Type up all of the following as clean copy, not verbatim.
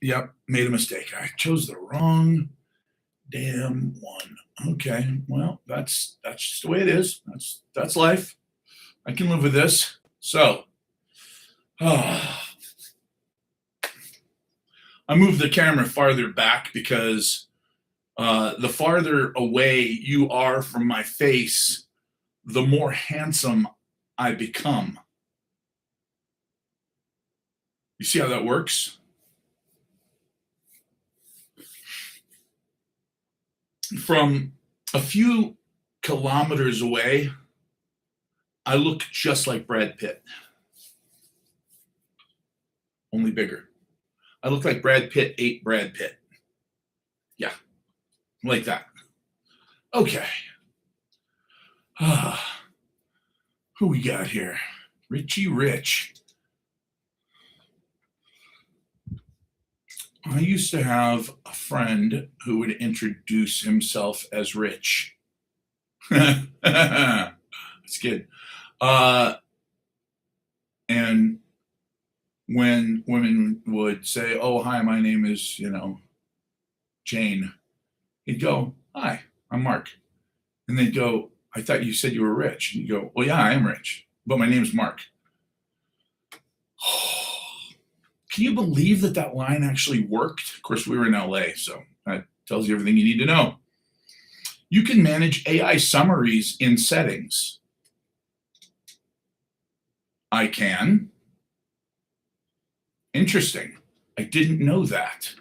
Yep, made a mistake. I chose the wrong damn one. Okay, well, that's just the way it is. That's life. I can live with this. So, I moved the camera farther back because the farther away you are from my face, the more handsome I become. You see how that works? From a few kilometers away, I look just like Brad Pitt, only bigger. I look like Brad Pitt ate Brad Pitt. Yeah, like that. Okay. Who we got here? Richie Rich. I used to have a friend who would introduce himself as Rich. That's good. And when women would say, "Oh, hi, my name is, Jane," he'd go, "Hi, I'm Mark." And they'd go, "I thought you said you were rich." And he'd go, "Well, yeah, I am rich, but my name's Mark." Can you believe that line actually worked? Of course, we were in LA, so that tells you everything you need to know. You can manage AI summaries in settings. I can. Interesting. I didn't know that.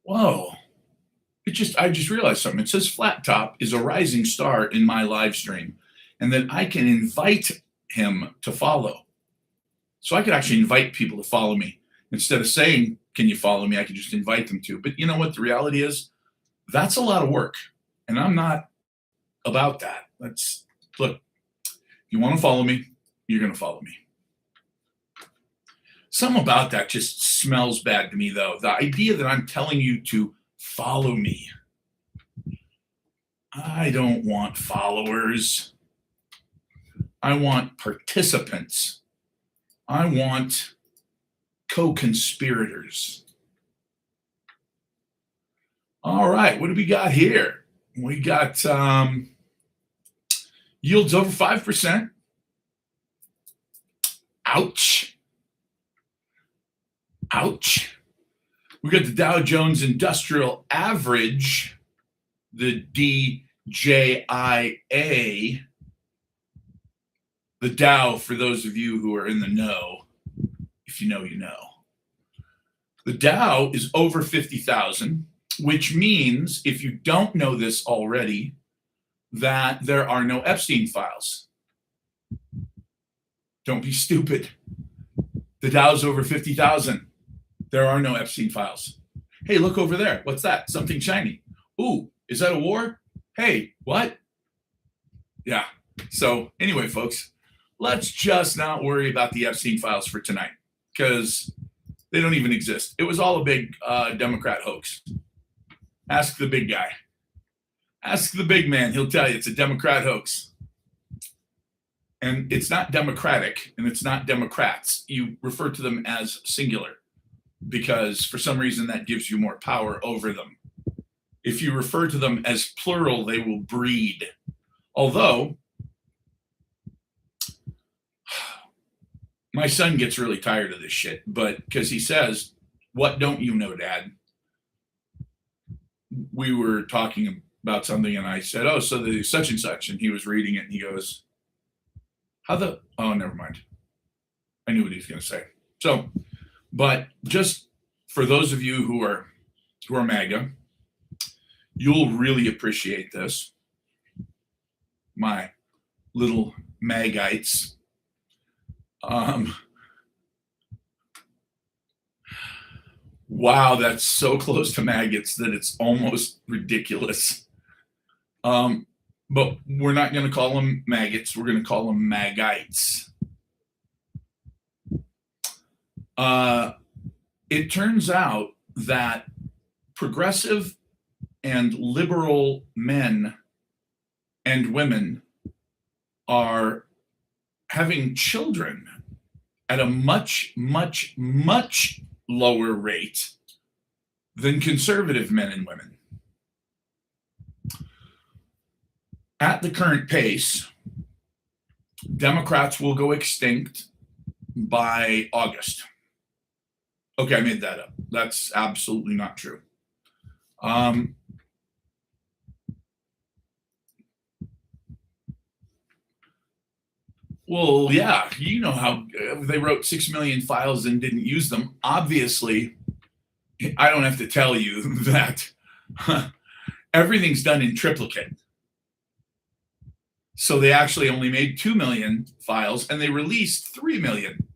Whoa. I just realized something. It says Flat Top is a rising star in my live stream, and that I can invite him to follow. So I could actually invite people to follow me. Instead of saying, "Can you follow me?" I could just invite them to. But you know what the reality is? That's a lot of work. And I'm not about that. Look, if you want to follow me, you're going to follow me. Something about that just smells bad to me, though. The idea that I'm telling you to follow me. I don't want followers. I want participants. I want co-conspirators. All right, what do we got here? We got yields over 5%. Ouch. Ouch. We got the Dow Jones Industrial Average, the DJIA. The Dow, for those of you who are in the know, if you know, you know. The Dow is over 50,000, which means, if you don't know this already, that there are no Epstein files. Don't be stupid. The Dow's over 50,000. There are no Epstein files. Hey, look over there. What's that? Something shiny. Ooh, is that a war? Hey, what? Yeah. So anyway, folks, let's just not worry about the Epstein files for tonight, because they don't even exist. It was all a big Democrat hoax. Ask the big guy. Ask the big man. He'll tell you it's a Democrat hoax. And it's not democratic, and it's not Democrats. You refer to them as singular because for some reason that gives you more power over them. If you refer to them as plural, they will breed. Although, my son gets really tired of this shit, but because he says, "What don't you know, Dad?" We were talking about something, and I said, "Oh, so the such and such," and he was reading it, and he goes, oh, never mind. I knew what he was going to say. So, but just for those of you who are MAGA, you'll really appreciate this. My little Magites. Wow, that's so close to maggots that it's almost ridiculous. But we're not going to call them maggots. We're going to call them Magites. It turns out that progressive and liberal men and women are having children at a much, much, much lower rate than conservative men and women. At the current pace, Democrats will go extinct by August. Okay, I made that up. That's absolutely not true. Well, yeah, you know how they wrote 6 million files and didn't use them. Obviously, I don't have to tell you that everything's done in triplicate. So they actually only made 2 million files and they released 3 million.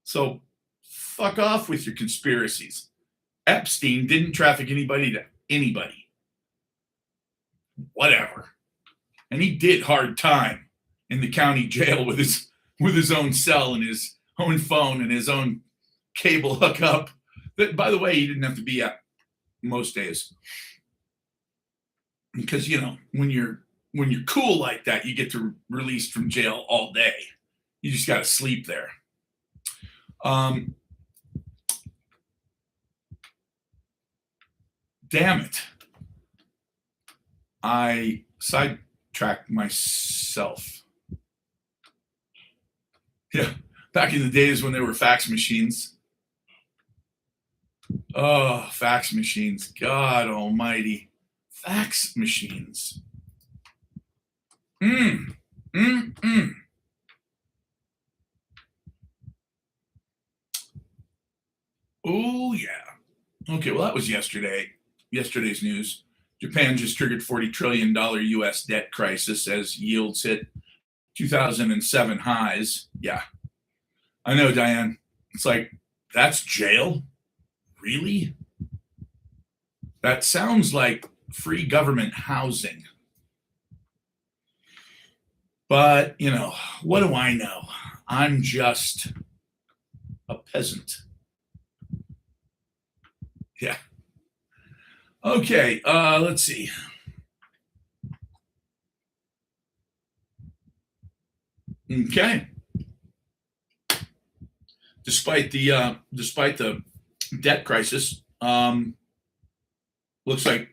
So fuck off with your conspiracies. Epstein didn't traffic anybody to anybody. Whatever. And he did hard time in the county jail with his own cell and his own phone and his own cable hookup. That, by the way, he didn't have to be at most days. Because, you know, when you're cool like that, you get to released from jail all day. You just got to sleep there. Damn it. I sidetracked myself. Yeah, back in the days when there were fax machines. Oh, fax machines. God almighty. Fax machines. Oh, yeah. Okay, well, that was yesterday's news. Japan just triggered $40 trillion U.S. debt crisis as yields hit 2007 highs. Yeah, I know, Diane. It's like, that's jail? Really? That sounds like free government housing. But, you know, what do I know? I'm just a peasant. Yeah. Okay, let's see. Okay. Despite the debt crisis, looks like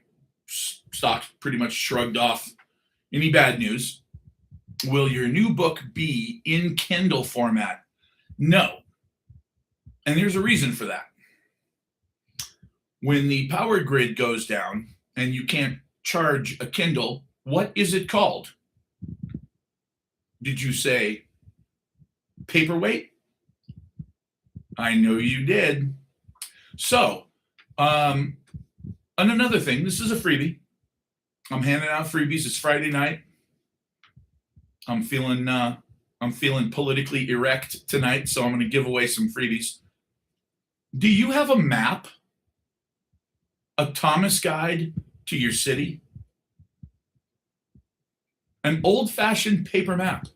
stocks pretty much shrugged off any bad news. Will your new book be in Kindle format? No. And there's a reason for that. When the power grid goes down and you can't charge a Kindle, what is it called? Did you say paperweight? I know you did. So, and another thing, this is a freebie. I'm handing out freebies. It's Friday night. I'm feeling politically erect tonight, so I'm going to give away some freebies. Do you have a map? A Thomas guide to your city? An old-fashioned paper map.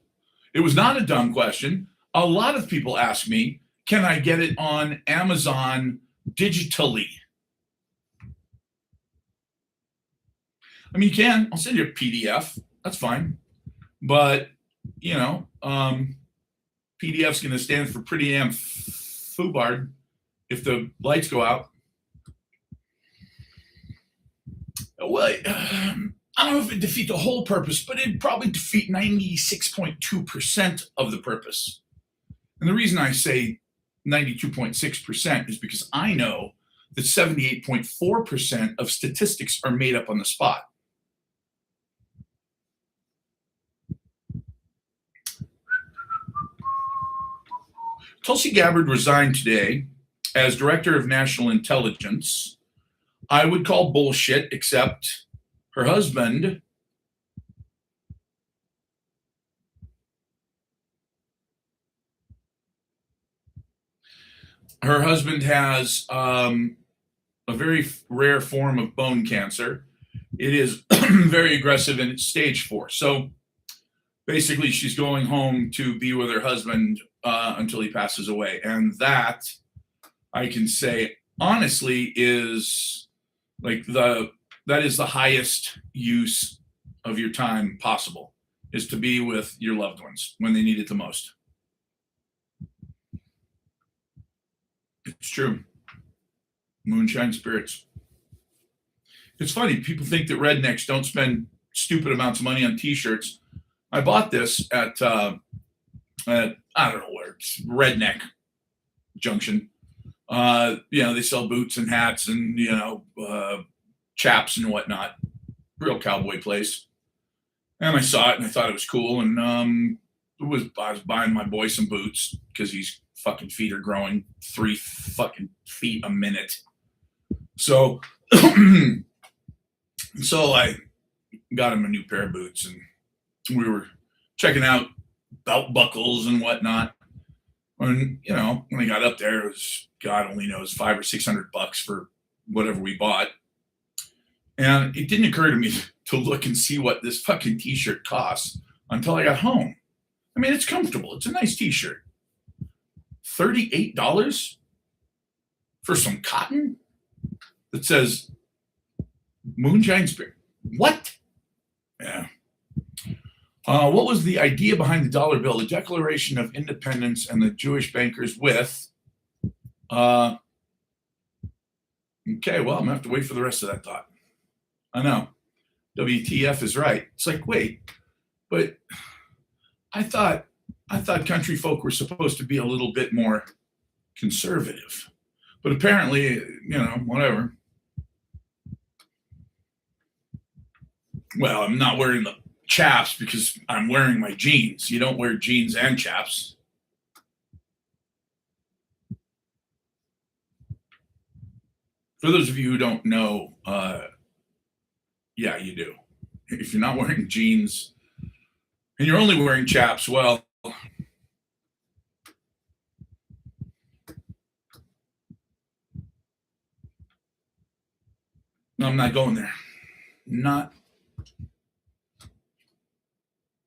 It was not a dumb question. A lot of people ask me, can I get it on Amazon digitally? I mean, you can. I'll send you a PDF. That's fine. But, you know, PDF's going to stand for pretty damn foobard if the lights go out. Well, I don't know if it'd defeat the whole purpose, but it'd probably defeat 96.2% of the purpose. And the reason I say 92.6% is because I know that 78.4% of statistics are made up on the spot. Tulsi Gabbard resigned today as Director of National Intelligence. I would call bullshit, except her husband has a very rare form of bone cancer. It is very aggressive and it's stage 4. So basically she's going home to be with her husband until he passes away. And that, I can say honestly, is like that is the highest use of your time possible, is to be with your loved ones when they need it the most. true. Moonshine spirits. It's funny. People think that rednecks don't spend stupid amounts of money on T-shirts. I bought this at I don't know where, it's Redneck Junction. They sell boots and hats and chaps and whatnot. Real cowboy place. And I saw it and I thought it was cool. And I was buying my boy some boots because his fucking feet are growing 3 fucking feet a minute. So, so I got him a new pair of boots, and we were checking out belt buckles and whatnot. And when I got up there, it was, God only knows, $500 or $600 for whatever we bought. And it didn't occur to me to look and see what this fucking T-shirt costs until I got home. I mean, it's comfortable. It's a nice T-shirt. $38 for some cotton that says Moonshine Spirit. What? Yeah. What was the idea behind the dollar bill? The Declaration of Independence and the Jewish bankers with... okay, well, I'm going to have to wait for the rest of that thought. I know. WTF is right. It's like, wait, but I thought country folk were supposed to be a little bit more conservative. But apparently, whatever. Well, I'm not wearing the chaps because I'm wearing my jeans. You don't wear jeans and chaps. For those of you who don't know, yeah, you do. If you're not wearing jeans and you're only wearing chaps, well, no, I'm not going there. Not.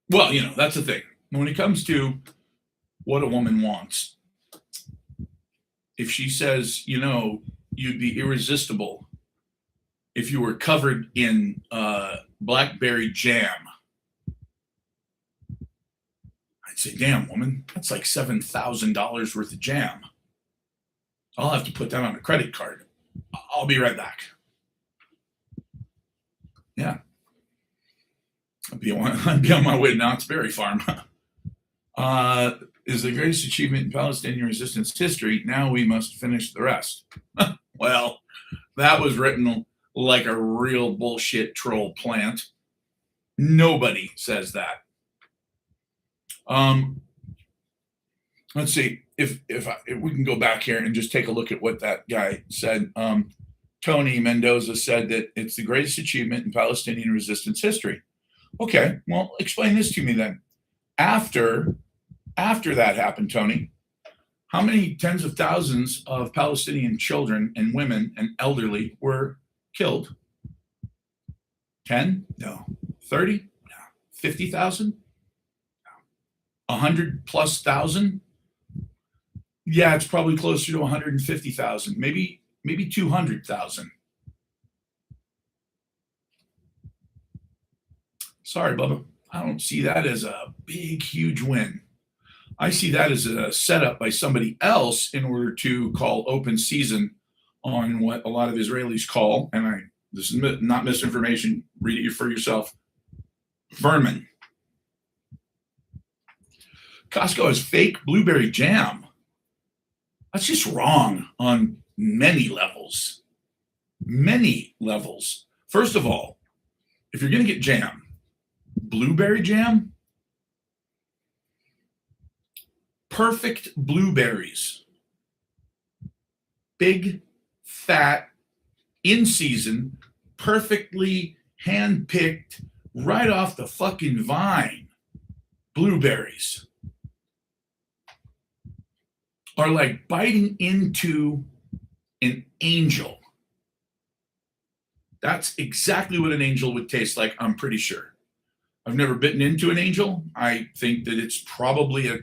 Well, that's the thing. When it comes to what a woman wants, if she says, you'd be irresistible if you were covered in blackberry jam, I'd say, damn, woman, that's like $7,000 worth of jam. I'll have to put that on a credit card. I'll be right back. Yeah. I'd be on my way to Knott's Berry Farm. Is the greatest achievement in Palestinian resistance history. Now we must finish the rest. Well, that was written like a real bullshit troll plant. Nobody says that. Let's see if we can go back here and just take a look at what that guy said. Tony Mendoza said that it's the greatest achievement in Palestinian resistance history. Okay, well, explain this to me then. After that happened, Tony, how many tens of thousands of Palestinian children and women and elderly were killed? 10? No. 30? No. 50,000? No. 100 plus thousand? Yeah, it's probably closer to 150,000, maybe 200,000. Sorry, Bubba. I don't see that as a big, huge win. I see that as a setup by somebody else in order to call open season on what a lot of Israelis call, and this is not misinformation, read it for yourself, vermin. Costco has fake blueberry jam. That's just wrong on many levels. Many levels. First of all, if you're going to get jam, blueberry jam, perfect blueberries, big, fat, in season, perfectly hand-picked, right off the fucking vine blueberries are like biting into an angel. That's exactly what an angel would taste like, I'm pretty sure. I've never bitten into an angel. I think that it's probably a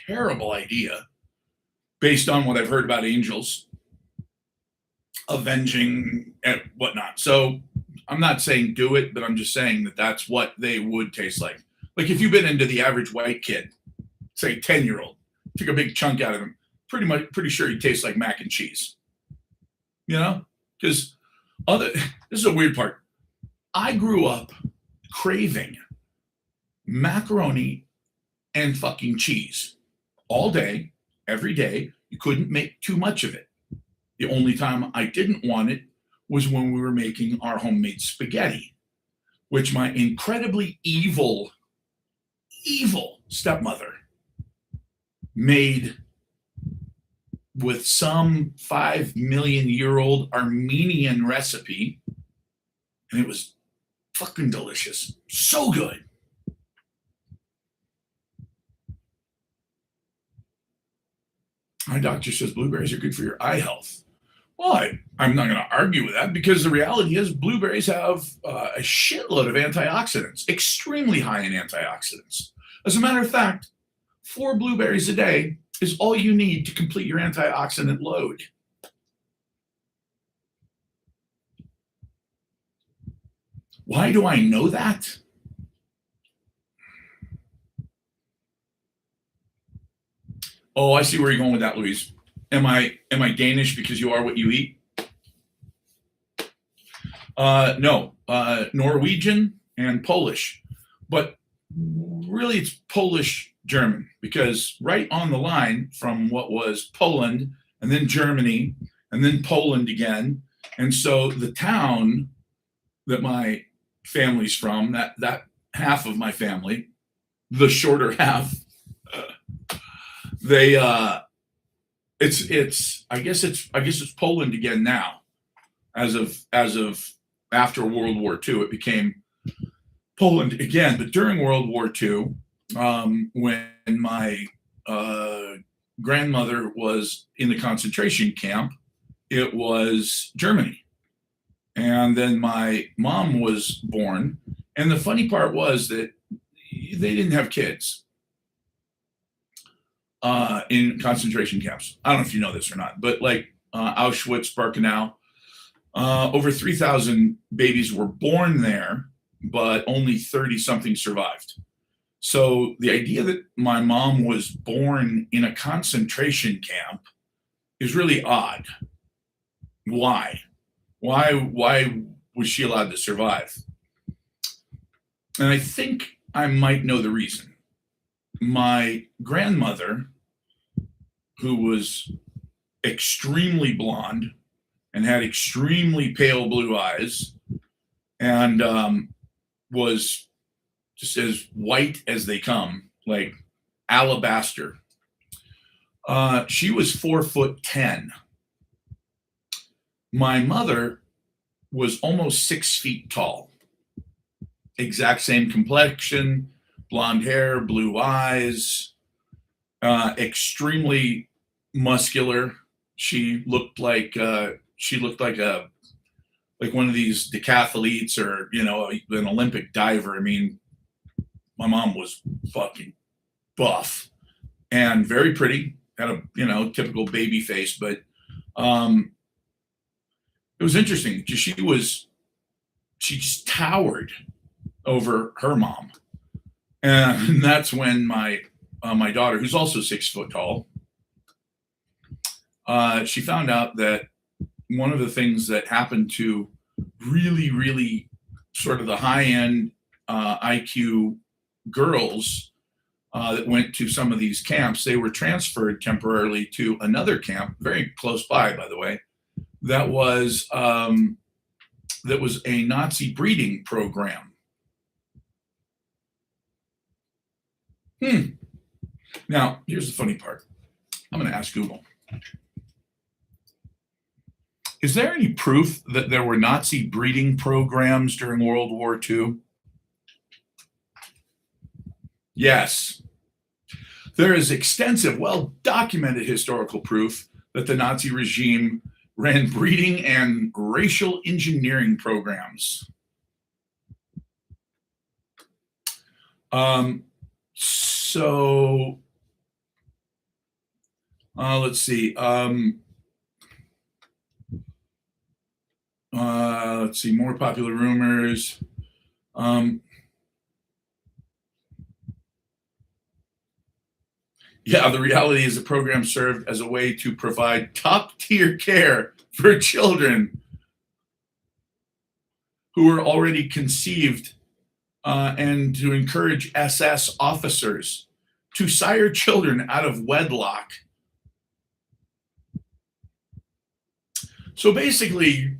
terrible idea based on what I've heard about angels avenging and whatnot. So I'm not saying do it, but I'm just saying that that's what they would taste like. Like if you've been into the average white kid, say 10-year-old, took a big chunk out of him, pretty sure he tastes like mac and cheese. You know, because other this is a weird part. I grew up craving macaroni and fucking cheese all day, every day. You couldn't make too much of it. The only time I didn't want it was when we were making our homemade spaghetti, which my incredibly evil stepmother made with some 5 million-year-old Armenian recipe. And it was fucking delicious. So good. My doctor says blueberries are good for your eye health. Well, I'm not going to argue with that, because the reality is blueberries have a shitload of antioxidants, extremely high in antioxidants. As a matter of fact, 4 blueberries a day is all you need to complete your antioxidant load. Why do I know that? Oh, I see where you're going with that, Louise. Am I Danish because you are what you eat? No, Norwegian and Polish, but really it's Polish German, because right on the line from what was Poland and then Germany and then Poland again, and so the town that my family's from, that half of my family, the shorter half, they it's I guess it's Poland again now. As of after World War II, it became Poland again. But during World War II, when my grandmother was in the concentration camp, it was Germany. And then my mom was born. And the funny part was that they didn't have kids in concentration camps. I don't know if you know this or not, but like Auschwitz, Birkenau, over 3,000 babies were born there, but only 30 something survived. So the idea that my mom was born in a concentration camp is really odd. Why? Why was she allowed to survive? And I think I might know the reason. My grandmother, who was extremely blonde and had extremely pale blue eyes and was just as white as they come, like alabaster. She was 4'10". My mother was almost 6 feet tall. Exact same complexion, blonde hair, blue eyes, extremely muscular. She looked like one of these decathletes, or an Olympic diver. I mean, my mom was fucking buff and very pretty. Had a typical baby face, but it was interesting because she just towered over her mom, and that's when my daughter, who's also 6 foot tall, she found out that one of the things that happened to really, really sort of the high end IQ girls that went to some of these camps, they were transferred temporarily to another camp very close by the way, that was a Nazi breeding program. Now, here's the funny part. I'm going to ask Google. Is there any proof that there were Nazi breeding programs during World War II? Yes. There is extensive, well-documented historical proof that the Nazi regime ran breeding and racial engineering programs. Let's see. Let's see, more popular rumors. Yeah, the reality is the program served as a way to provide top tier care for children who were already conceived and to encourage SS officers to sire children out of wedlock. So basically,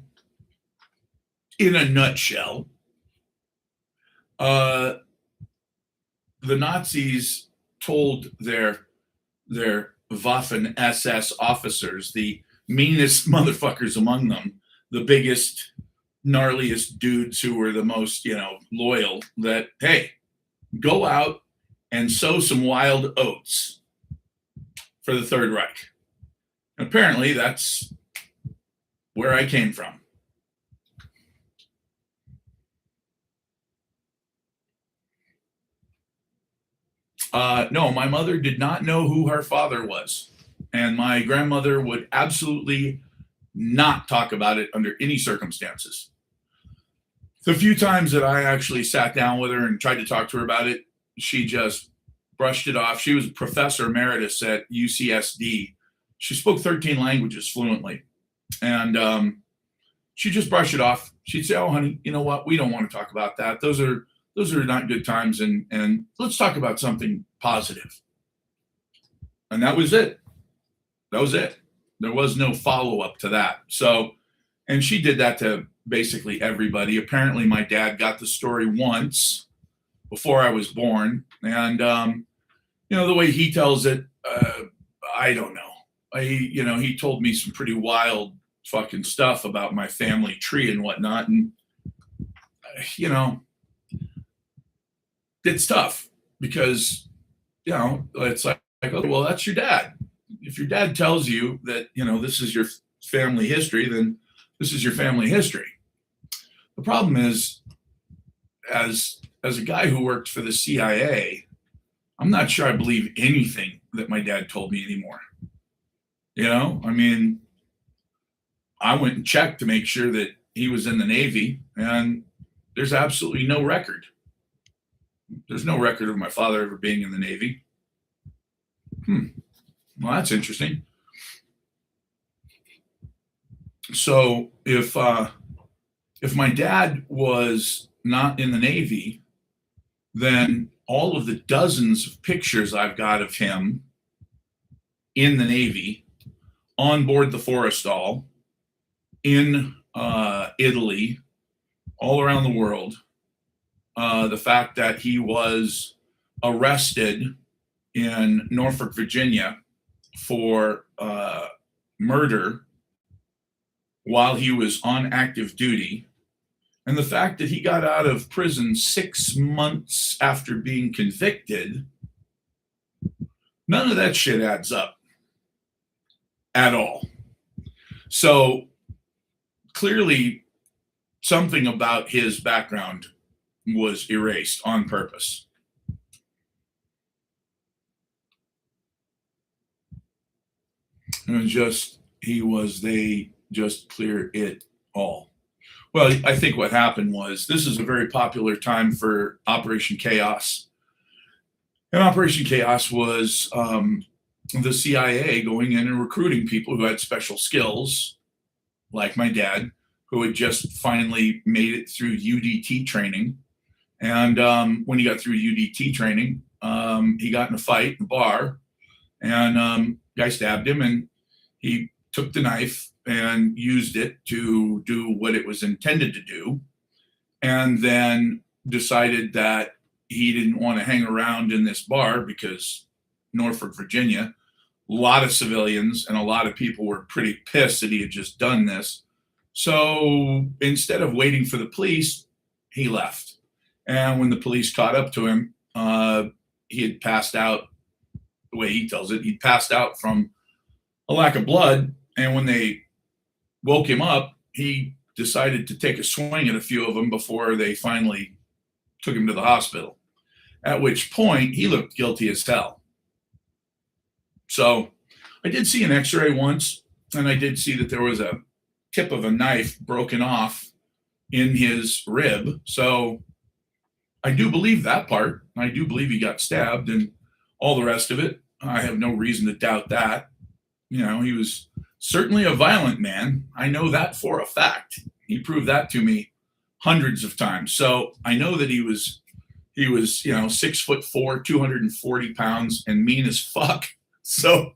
in a nutshell, uh, the Nazis told their Waffen SS officers, the meanest motherfuckers among them, the biggest, gnarliest dudes who were the most, loyal, that, hey, go out and sow some wild oats for the Third Reich. And apparently, that's where I came from. No, my mother did not know who her father was. And my grandmother would absolutely not talk about it under any circumstances. The few times that I actually sat down with her and tried to talk to her about it, she just brushed it off. She was a professor emeritus at UCSD. She spoke 13 languages fluently. And she just brushed it off. She'd say, "Oh, honey, you know what? We don't want to talk about that. Those are not good times. And let's talk about something positive." And that was it. That was it. There was no follow up to that. So, and she did that to basically everybody. Apparently, my dad got the story once before I was born. And, the way he tells it, I don't know. He told me some pretty wild fucking stuff about my family tree and whatnot. And, it's tough because, it's like, oh, well, that's your dad. If your dad tells you that, this is your family history, then this is your family history. The problem is, as a guy who worked for the CIA, I'm not sure I believe anything that my dad told me anymore. I went and checked to make sure that he was in the Navy, and there's absolutely no record. There's no record of my father ever being in the Navy. Well, that's interesting. So if my dad was not in the Navy, then all of the dozens of pictures I've got of him in the Navy, on board the Forrestal, in Italy, all around the world, the fact that he was arrested in Norfolk, Virginia for murder while he was on active duty, and the fact that he got out of prison 6 months after being convicted, none of that shit adds up at all. So clearly something about his background was erased on purpose. And they just clear it all. Well, I think what happened was, this is a very popular time for Operation Chaos. And Operation Chaos was the CIA going in and recruiting people who had special skills, like my dad, who had just finally made it through UDT training. And when he got through UDT training, he got in a fight in a bar, and guy stabbed him, and he took the knife and used it to do what it was intended to do, and then decided that he didn't want to hang around in this bar because Norfolk, Virginia, a lot of civilians and a lot of people were pretty pissed that he had just done this. So instead of waiting for the police, he left. And when the police caught up to him, he had passed out. The way he tells it, he'd passed out from a lack of blood. And when they woke him up, he decided to take a swing at a few of them before they finally took him to the hospital, at which point he looked guilty as hell. So I did see an x-ray once, and I did see that there was a tip of a knife broken off in his rib. So I do believe that part. I do believe he got stabbed and all the rest of it. I have no reason to doubt that. He was certainly a violent man. I know that for a fact. He proved that to me hundreds of times. So I know that he was 6'4", 240 pounds, and mean as fuck. So,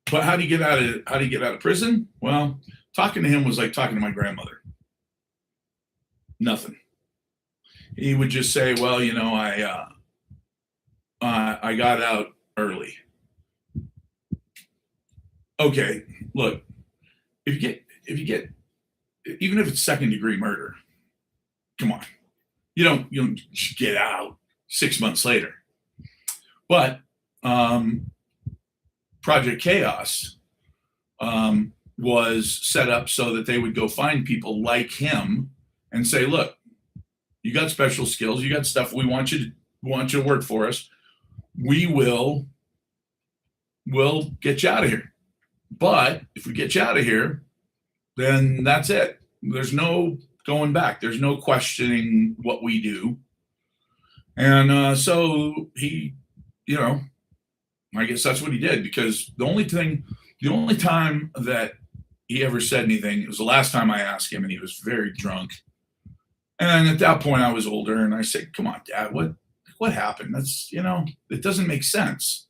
but how do you get out of prison? Well, talking to him was like talking to my grandmother. Nothing. He would just say, "Well, I got out early." Okay, look, if you get, even if it's second degree murder, come on, you don't get out 6 months later. But Project Chaos was set up so that they would go find people like him and say, "Look, you got special skills, you got stuff. We want you to work for us. We'll get you out of here. But if we get you out of here, then that's it. There's no going back. There's no questioning what we do." And so he, I guess that's what he did, because the only time that he ever said anything, it was the last time I asked him, and he was very drunk. And at that point I was older, and I said, "Come on, Dad, what happened? That's, it doesn't make sense.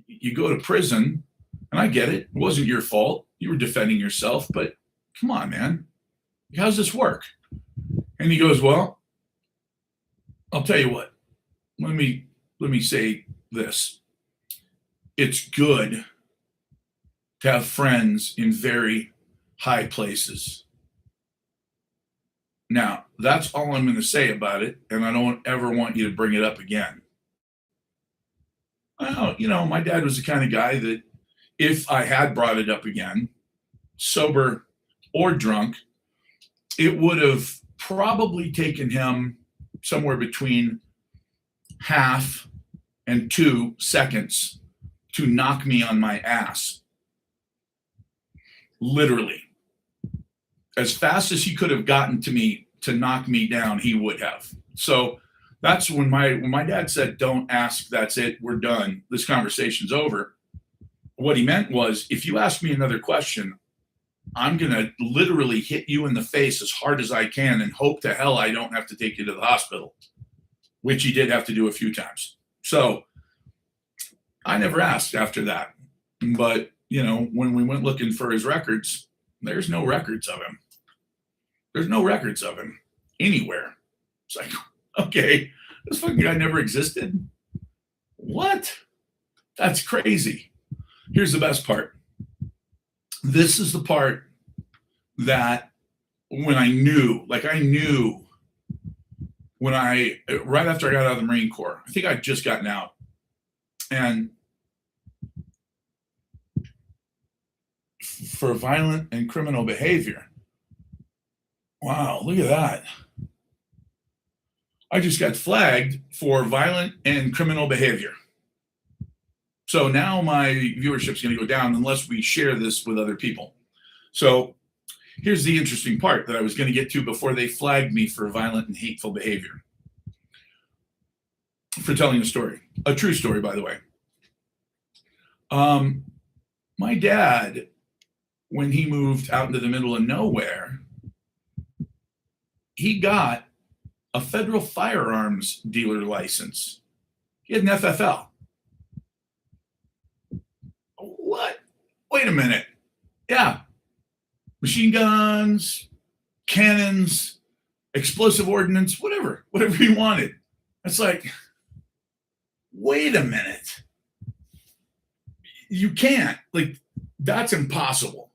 You go to prison, and I get it. It wasn't your fault. You were defending yourself, but come on, man. How's this work?" And he goes, "Well, I'll tell you what. Let me say this. It's good to have friends in very high places. Now, that's all I'm going to say about it, and I don't ever want you to bring it up again." Well, my dad was the kind of guy that if I had brought it up again, sober or drunk, it would have probably taken him somewhere between half and 2 seconds to knock me on my ass. Literally. As fast as he could have gotten to me to knock me down, he would have. So that's when my dad said, "Don't ask, that's it, we're done, this conversation's over." What he meant was, if you ask me another question, I'm going to literally hit you in the face as hard as I can and hope to hell I don't have to take you to the hospital, which he did have to do a few times. So I never asked after that. But, when we went looking for his records, there's no records of him. There's no records of him anywhere. It's like, okay, this fucking guy never existed. What? That's crazy. Here's the best part. This is the part that when I knew right after I got out of the Marine Corps, I think I'd just gotten out, and for violent and criminal behavior. Wow, look at that. I just got flagged for violent and criminal behavior. So now my viewership's going to go down unless we share this with other people. So here's the interesting part that I was going to get to before they flagged me for violent and hateful behavior. For telling a story. A true story, by the way. My dad, when he moved out into the middle of nowhere, he got a federal firearms dealer license. He had an FFL. What? Wait a minute. Yeah. Machine guns, cannons, explosive ordnance, whatever he wanted. It's like, wait a minute. You can't. Like, that's impossible.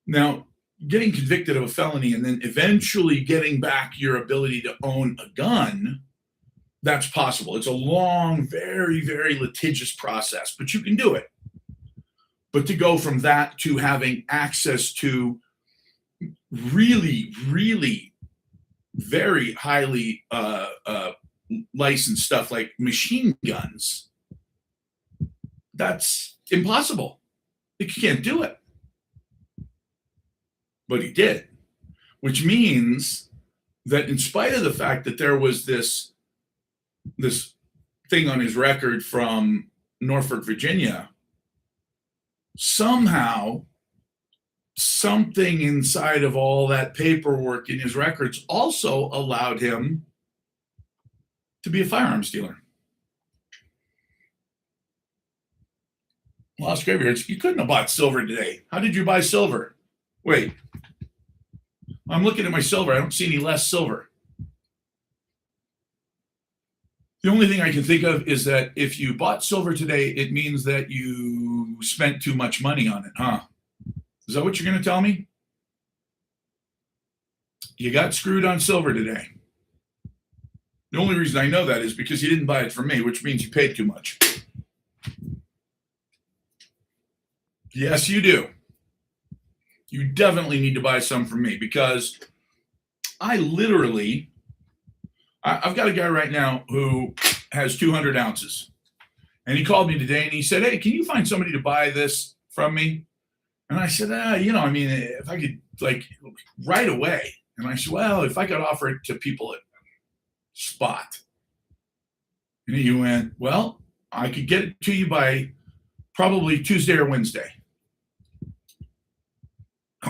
Now, getting convicted of a felony and then eventually getting back your ability to own a gun, that's possible. It's a long, very, very litigious process, but you can do it. But to go from that to having access to really, really very highly licensed stuff like machine guns, that's impossible. You can't do it. But he did, which means that in spite of the fact that there was this thing on his record from Norfolk, Virginia, somehow something inside of all that paperwork in his records also allowed him to be a firearms dealer. Lost Graveyards, you couldn't have bought silver today. How did you buy silver? Wait, I'm looking at my silver. I don't see any less silver. The only thing I can think of is that if you bought silver today, it means that you spent too much money on it, huh? Is that what you're going to tell me? You got screwed on silver today. The only reason I know that is because you didn't buy it from me, which means you paid too much. Yes, you do. You definitely need to buy some from me because I've got a guy right now who has 200 ounces. And he called me today and he said, hey, can you find somebody to buy this from me? And I said, if I could, like, right away. And I said, well, if I could offer it to people at spot. And he went, well, I could get it to you by probably Tuesday or Wednesday.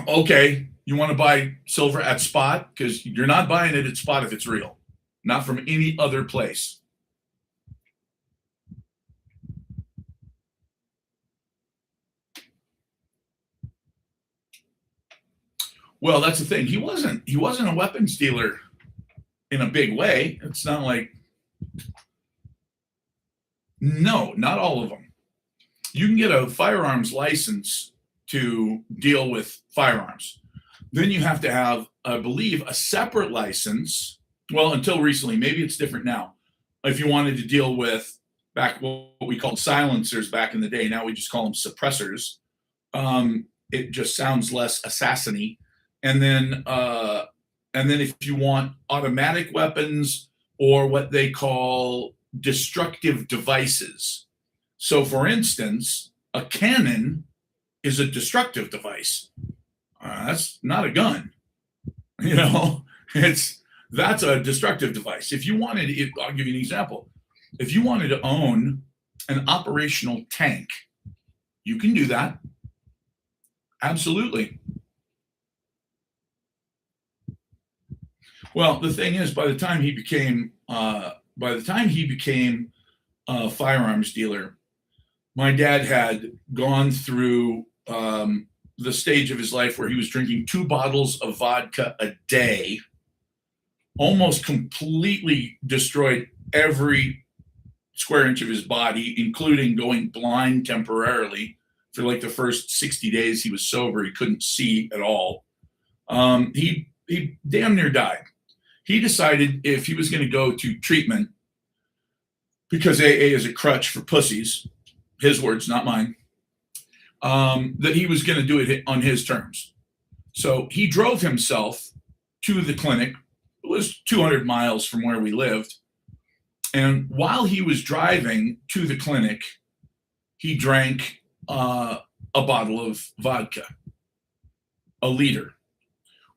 Okay, you want to buy silver at spot? Because you're not buying it at spot if it's real. Not from any other place. Well, that's the thing. He wasn't a weapons dealer in a big way. It's not like, no, not all of them. You can get a firearms license to deal with firearms. Then you have to have, I believe, a separate license. Well, until recently, maybe it's different now. If you wanted to deal with back what we called silencers back in the day, now we just call them suppressors. It just sounds less assassiny. And then if you want automatic weapons or what they call destructive devices. So, for instance, a cannon is a destructive device. That's not a gun. That's a destructive device. If you wanted, I'll give you an example. If you wanted to own an operational tank, you can do that. Absolutely. Well, the thing is, by the time he became a firearms dealer, my dad had gone through the stage of his life where he was drinking 2 bottles of vodka a day, almost completely destroyed every square inch of his body, including going blind temporarily for like the first 60 days he was sober. He couldn't see at all. He damn near died. He decided if he was going to go to treatment, because AA is a crutch for pussies, his words, not mine, that he was going to do it on his terms. So he drove himself to the clinic. It was 200 miles from where we lived. And while he was driving to the clinic, he drank a bottle of vodka, a liter.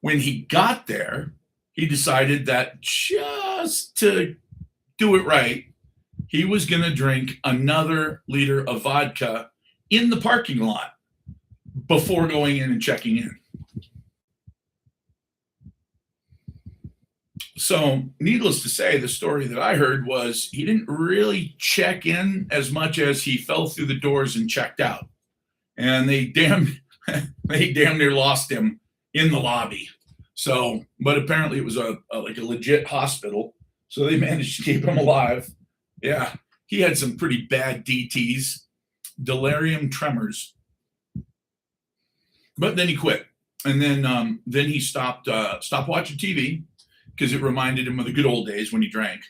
When he got there, he decided that just to do it right, he was going to drink another liter of vodka in the parking lot before going in and checking in. So, needless to say, the story that I heard was he didn't really check in as much as he fell through the doors and checked out. And they damn near lost him in the lobby. So, but apparently it was a legit hospital. So they managed to keep him alive. Yeah, he had some pretty bad DTs, delirium tremors. But then he quit. And then he stopped watching TV because it reminded him of the good old days when he drank.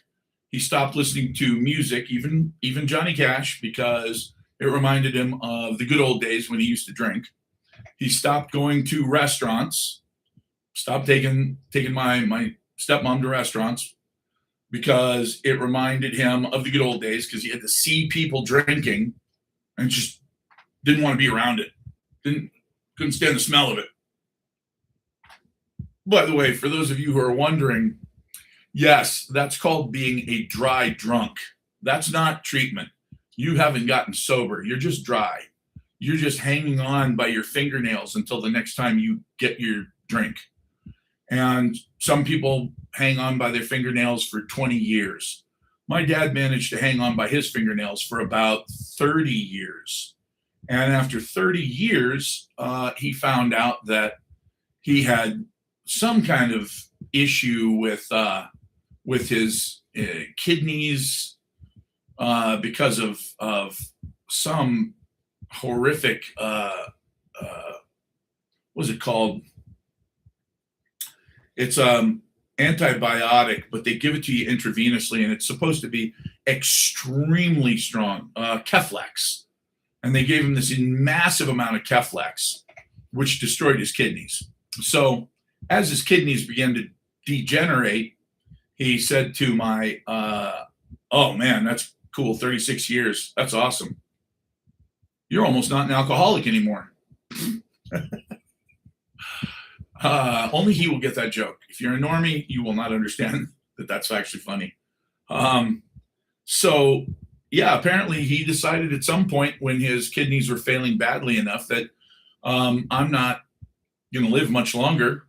He stopped listening to music, even Johnny Cash, because it reminded him of the good old days when he used to drink. He stopped going to restaurants, stopped taking my stepmom to restaurants because it reminded him of the good old days because he had to see people drinking and just didn't want to be around it. Couldn't stand the smell of it. By the way, for those of you who are wondering, yes, that's called being a dry drunk. That's not treatment. You haven't gotten sober. You're just dry. You're just hanging on by your fingernails until the next time you get your drink. And some people hang on by their fingernails for 20 years. My dad managed to hang on by his fingernails for about 30 years. And after 30 years, he found out that he had some kind of issue with his kidneys because of some horrific what's it called? It's antibiotic, but they give it to you intravenously, and it's supposed to be extremely strong. Keflex, and they gave him this massive amount of Keflex, which destroyed his kidneys. So as his kidneys began to degenerate, he said to my, "Oh man, that's cool. 36 years. That's awesome. You're almost not an alcoholic anymore." Only he will get that joke. If you're a normie, you will not understand that that's actually funny. So yeah, apparently he decided at some point when his kidneys were failing badly enough that I'm not going to live much longer.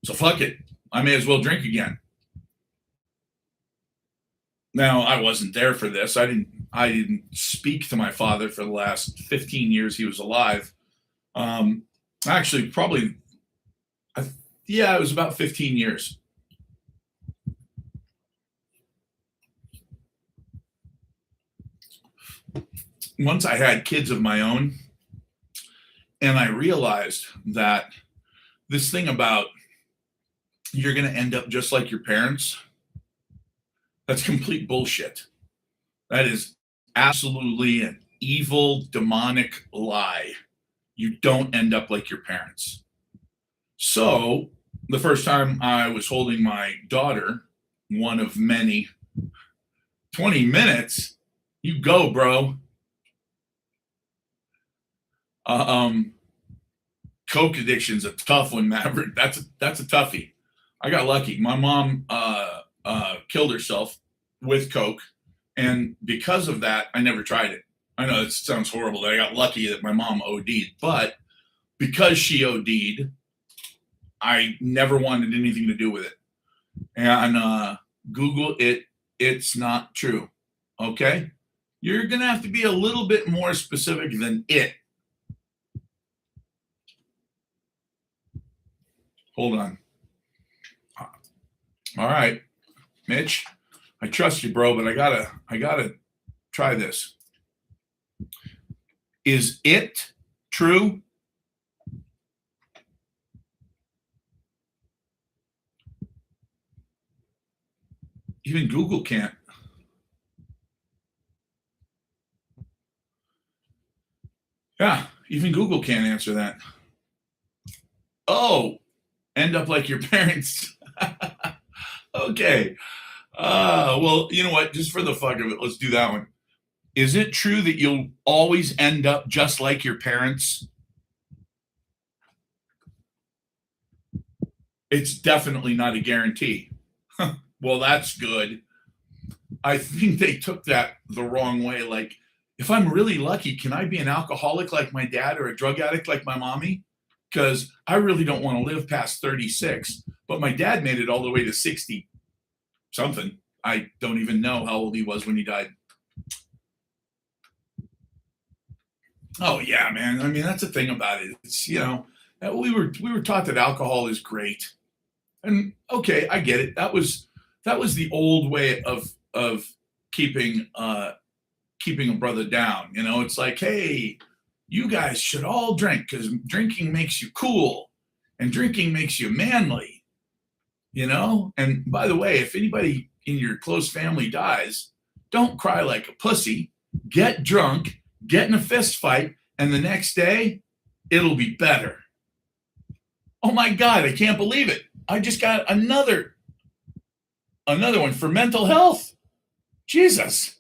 So fuck it. I may as well drink again. Now, I wasn't there for this. I didn't speak to my father for the last 15 years he was alive. Actually, probably, it was about 15 years. Once I had kids of my own, and I realized that this thing about you're going to end up just like your parents, that's complete bullshit. That is absolutely an evil, demonic lie. You don't end up like your parents. So the first time I was holding my daughter, one of many, 20 minutes, you go, bro. Coke addiction's a tough one, Maverick. That's a toughie. I got lucky. My mom killed herself with Coke, and because of that, I never tried it. I know it sounds horrible that I got lucky that my mom OD'd, but because she OD'd, I never wanted anything to do with it. And Google it. It's not true. Okay? You're going to have to be a little bit more specific than it. Hold on. All right, Mitch, I trust you, bro, but I gotta try this. Is it true? Even Google can't. Yeah, even Google can't answer that. Oh, end up like your parents. Okay. Well, you know what? Just for the fuck of it, let's do that one. Is it true that you'll always end up just like your parents? It's definitely not a guarantee. Well, that's good. I think they took that the wrong way. Like, if I'm really lucky, can I be an alcoholic like my dad or a drug addict like my mommy? Because I really don't want to live past 36. But my dad made it all the way to 60 something. I don't even know how old he was when he died. Oh yeah, man. I mean, that's the thing about it. It's, we were taught that alcohol is great. And okay, I get it. That was the old way of keeping keeping a brother down. It's like, hey, you guys should all drink because drinking makes you cool and drinking makes you manly. And by the way, if anybody in your close family dies, don't cry like a pussy. Get drunk, get in a fist fight, and the next day it'll be better. Oh my God, I can't believe it. I just got another one for mental health. Jesus.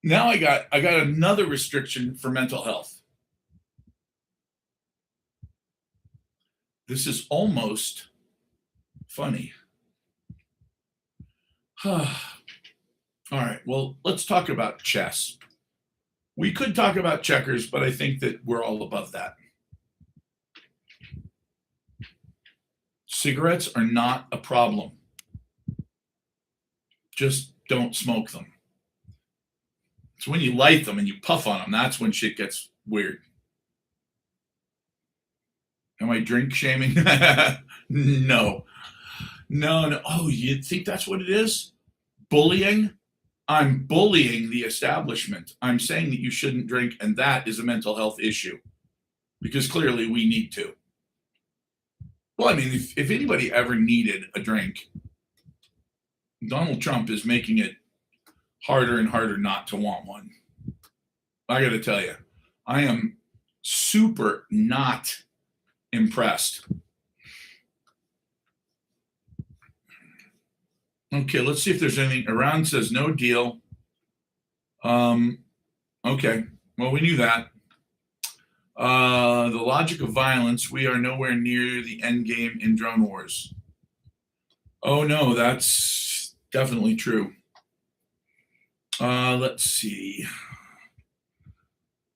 Now I got another restriction for mental health. This is almost funny. All right. Well, let's talk about chess. We could talk about checkers, but I think that we're all above that. Cigarettes are not a problem. Just don't smoke them. It's when you light them and you puff on them, that's when shit gets weird. Am I drink shaming? No. No. Oh, you think that's what it is? Bullying? I'm bullying the establishment. I'm saying that you shouldn't drink, and that is a mental health issue because clearly we need to. Well, I mean, if anybody ever needed a drink, Donald Trump is making it harder and harder not to want one. I got to tell you, I am super not impressed. Okay, let's see if there's anything. Iran says no deal. Okay, well, we knew that. The logic of violence, we are nowhere near the end game in drone wars. Oh, no, that's definitely true. Let's see.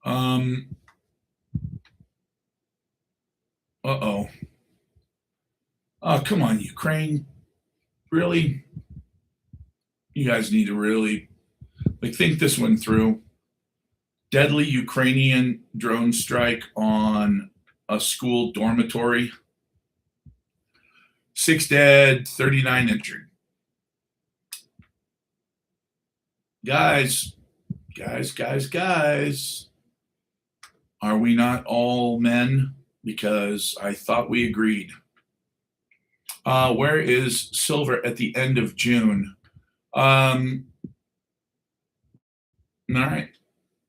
Uh-oh. Oh, come on, Ukraine. Really? You guys need to really think this one through. Deadly Ukrainian drone strike on a school dormitory. 6 dead, 39 injured. Guys. Are we not all men? Because I thought we agreed. Where is silver at the end of June? All right.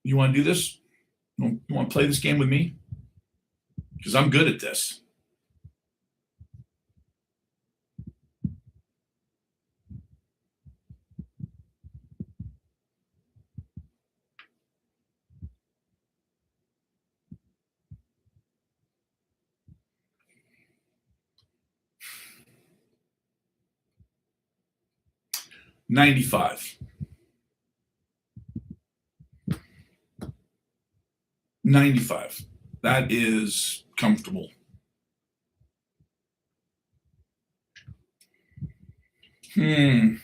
You want to do this? You want to play this game with me? Because I'm good at this. $95. 95. That is comfortable. The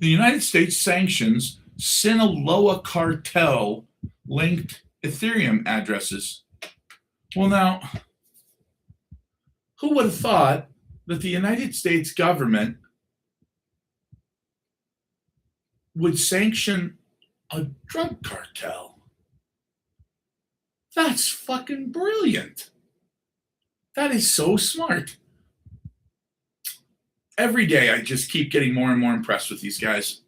United States sanctions Sinaloa cartel linked Ethereum addresses. Well, now, who would have thought that the United States government would sanction a drug cartel? That's fucking brilliant. That is so smart. Every day I just keep getting more and more impressed with these guys.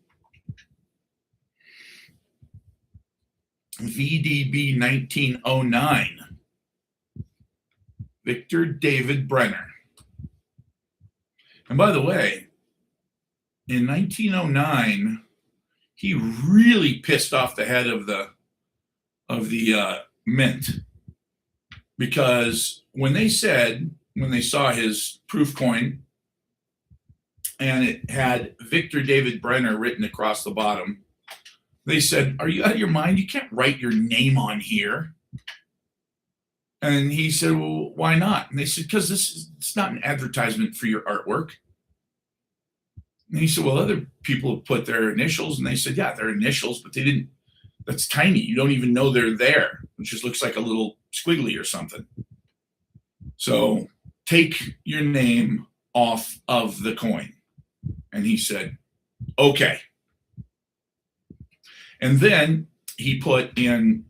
VDB 1909. Victor David Brenner. And by the way, in 1909, he really pissed off the head of the mint, because when they saw his proof coin and it had Victor David Brenner written across the bottom, they said, "Are you out of your mind? You can't write your name on here." And he said, "Well, why not?" And they said, "Because it's not an advertisement for your artwork." And he said, "Well, other people have put their initials." And they said, "Yeah, their initials, but they didn't, that's tiny. You don't even know they're there. It just looks like a little squiggly or something. So take your name off of the coin." And he said, "Okay." And then he put in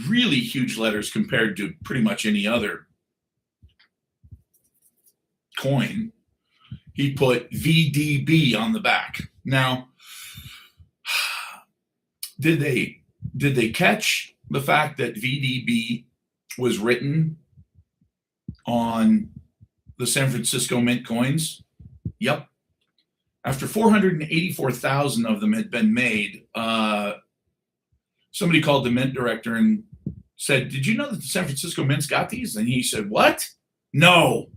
really huge letters compared to pretty much any other coin. He put VDB on the back. Now, did they catch the fact that VDB was written on the San Francisco Mint coins? Yep. After 484,000 of them had been made, somebody called the Mint director and said, "Did you know that the San Francisco Mint's got these?" And he said, "What? No."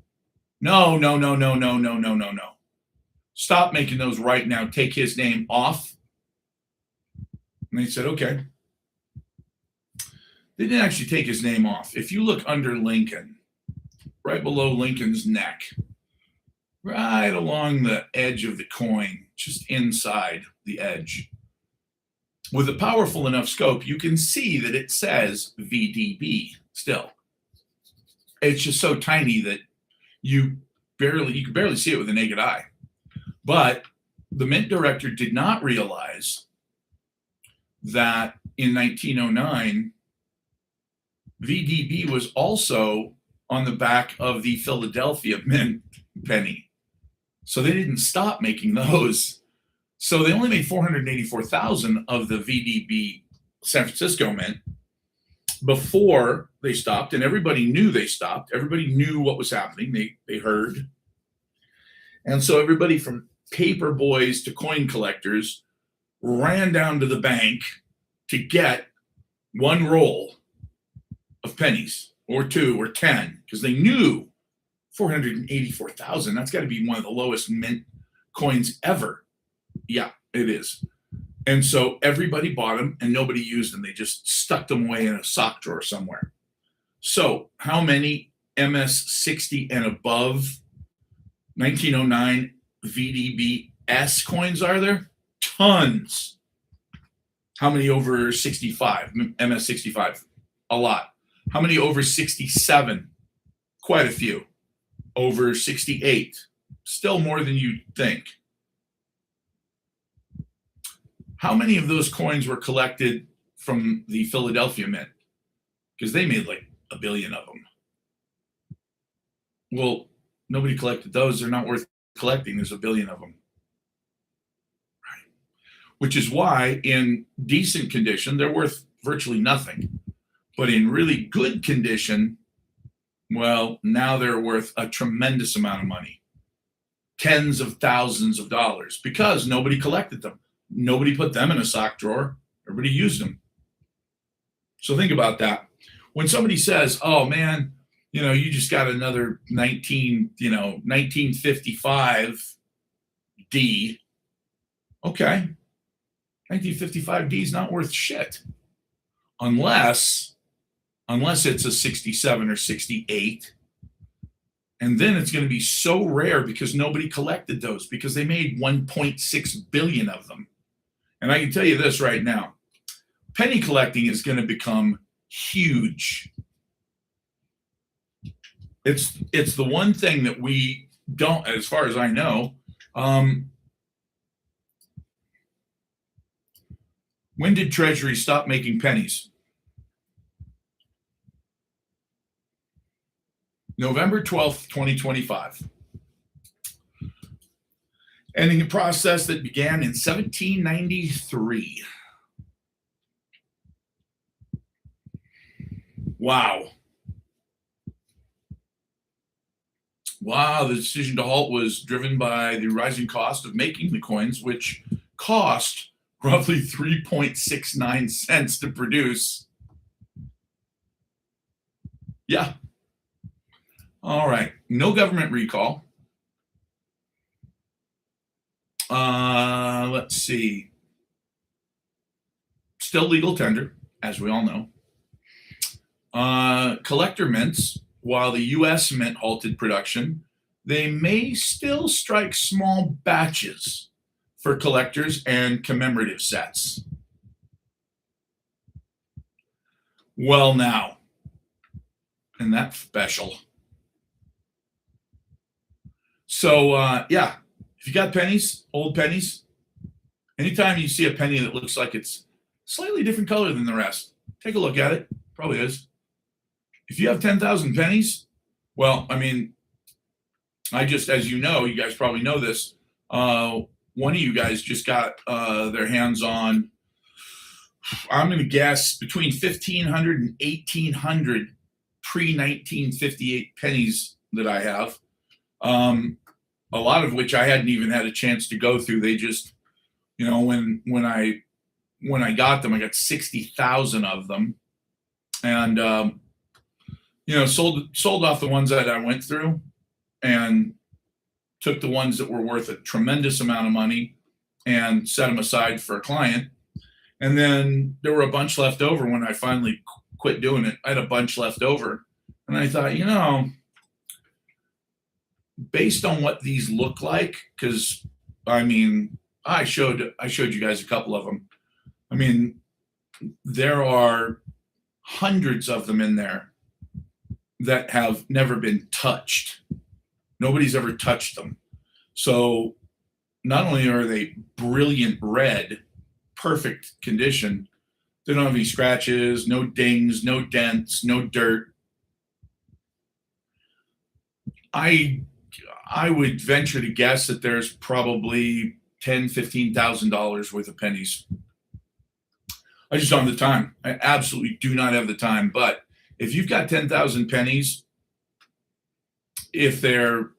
No, no, no, no, no, no, no, no, no. Stop making those right now. Take his name off. And they said, okay. They didn't actually take his name off. If you look under Lincoln, right below Lincoln's neck, right along the edge of the coin, just inside the edge, with a powerful enough scope, you can see that it says VDB still. It's just so tiny that you can barely see it with the naked eye. But the mint director did not realize that in 1909, VDB was also on the back of the Philadelphia mint penny. So they didn't stop making those. So they only made 484,000 of the VDB San Francisco mint before they stopped, and everybody knew they stopped. Everybody knew what was happening. They heard. And so everybody from paper boys to coin collectors ran down to the bank to get one roll of pennies or two or 10 because they knew 484,000. That's got to be one of the lowest mint coins ever. Yeah, it is. And so everybody bought them and nobody used them. They just stuck them away in a sock drawer somewhere. So how many MS60 and above 1909 VDBS coins are there? Tons. How many over 65? MS65? A lot. How many over 67? Quite a few. Over 68? Still more than you'd think. How many of those coins were collected from the Philadelphia Mint? Because they made like a billion of them. Well, nobody collected those. They're not worth collecting. There's a billion of them. Right. Which is why in decent condition, they're worth virtually nothing. But in really good condition, well, now they're worth a tremendous amount of money. Tens of thousands of dollars because nobody collected them. Nobody put them in a sock drawer. Everybody used them. So think about that. When somebody says, oh man, you just got another 1955 D. Okay. 1955 D is not worth shit. Unless it's a 67 or 68. And then it's going to be so rare because nobody collected those because they made 1.6 billion of them. And I can tell you this right now, penny collecting is going to become huge. It's the one thing that we don't, as far as I know, when did Treasury stop making pennies? November 12th, 2025. Ending a process that began in 1793. Wow. Wow, the decision to halt was driven by the rising cost of making the coins, which cost roughly 3.69 cents to produce. Yeah. All right. No government recall. Let's see. Still legal tender, as we all know. Collector mints, while the U.S. mint halted production, they may still strike small batches for collectors and commemorative sets. Well, now, and that's special. So, yeah, if you got pennies, old pennies, anytime you see a penny that looks like it's slightly different color than the rest, take a look at it. Probably is. If you have 10,000 pennies, well, I mean, as you know, you guys probably know this, one of you guys just got their hands on, I'm going to guess, between 1,500 and 1,800 pre-1958 pennies that I have. A lot of which I hadn't even had a chance to go through. They just, when I got them, I got 60,000 of them, and sold off the ones that I went through. and took the ones that were worth a tremendous amount of money and set them aside for a client. And then there were a bunch left over when I finally quit doing it. I had a bunch left over. And I thought, based on what these look like, because I mean, I showed you guys a couple of them. I mean, there are hundreds of them in there that have never been touched. Nobody's ever touched them. So not only are they brilliant red, perfect condition, they don't have any scratches, no dings, no dents, no dirt. I would venture to guess that there's probably $10,000-$15,000 worth of pennies. I just don't have the time. I absolutely do not have the time. But if you've got 10,000 pennies, if they're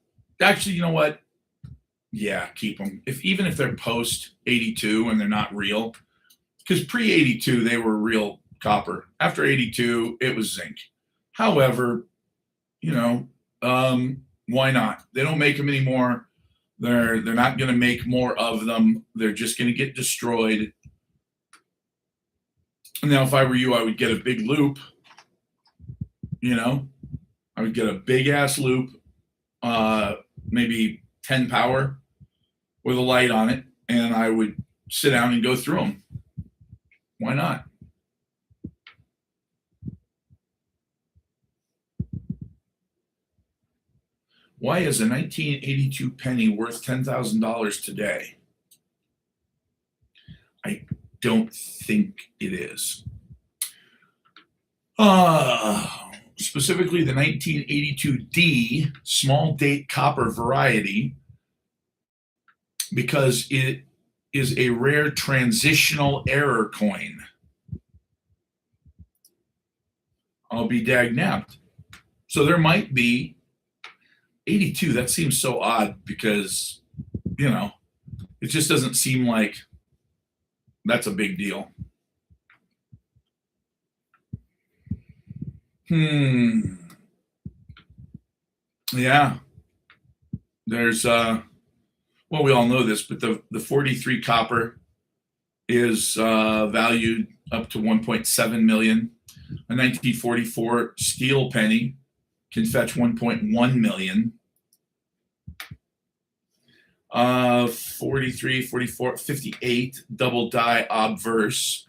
actually, you know what? Yeah, keep them. Even if they're post 82 and they're not real, because pre 82 they were real copper. After 82 it was zinc. However, why not? They don't make them anymore. They're not going to make more of them. They're just going to get destroyed. Now, if I were you, I would get a big loop. I would get a big ass loop, maybe 10 power with a light on it, and I would sit down and go through them. Why not? Why is a 1982 penny worth $10,000 today? I don't think it is. Specifically the 1982D small date copper variety, because it is a rare transitional error coin. I'll be dag-nabbed. So there might be 82. That seems so odd because, it just doesn't seem like that's a big deal. Yeah. There's, we all know this, but the 43 copper is valued up to 1.7 million. A 1944 steel penny can fetch 1.1 million. 43, 44, 58 double die obverse.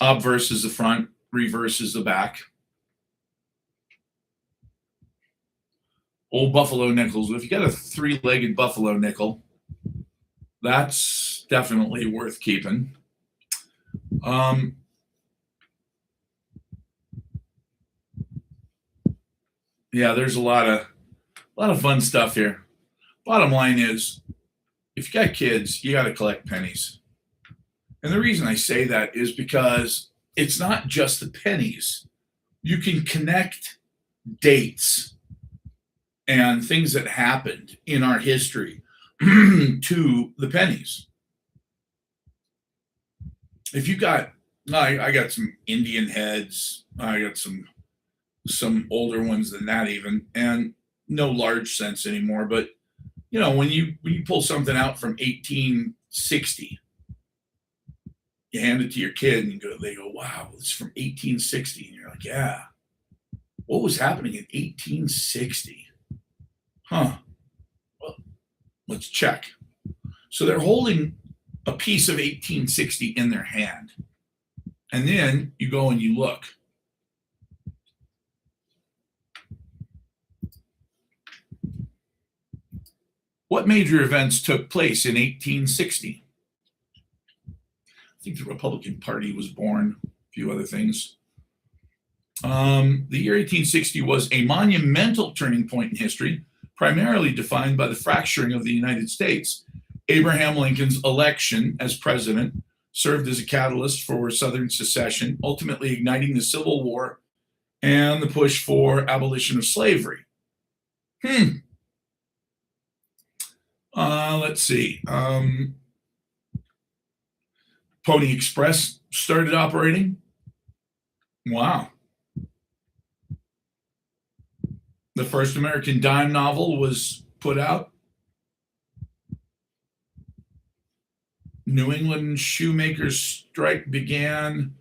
Obverse is the front, reverse is the back. Old buffalo nickels. If you got a three-legged buffalo nickel, that's definitely worth keeping. Yeah, there's a lot of fun stuff here. Bottom line is, if you got kids, you got to collect pennies. And the reason I say that is because it's not just the pennies. You can connect dates and things that happened in our history to the pennies. If you got, I got some Indian heads, I got some older ones than that even, and no large cents anymore. But when you pull something out from 1860, you hand it to your kid and they go, wow, this is from 1860. And you're like, yeah, what was happening in 1860? Huh. Well, let's check. So they're holding a piece of 1860 in their hand. And then you go and you look. What major events took place in 1860? I think the Republican Party was born, a few other things. The year 1860 was a monumental turning point in history, primarily defined by the fracturing of the United States. Abraham Lincoln's election as president served as a catalyst for Southern secession, ultimately igniting the Civil War and the push for abolition of slavery. Let's see. Pony Express started operating. Wow. The first American dime novel was put out. New England shoemakers strike began,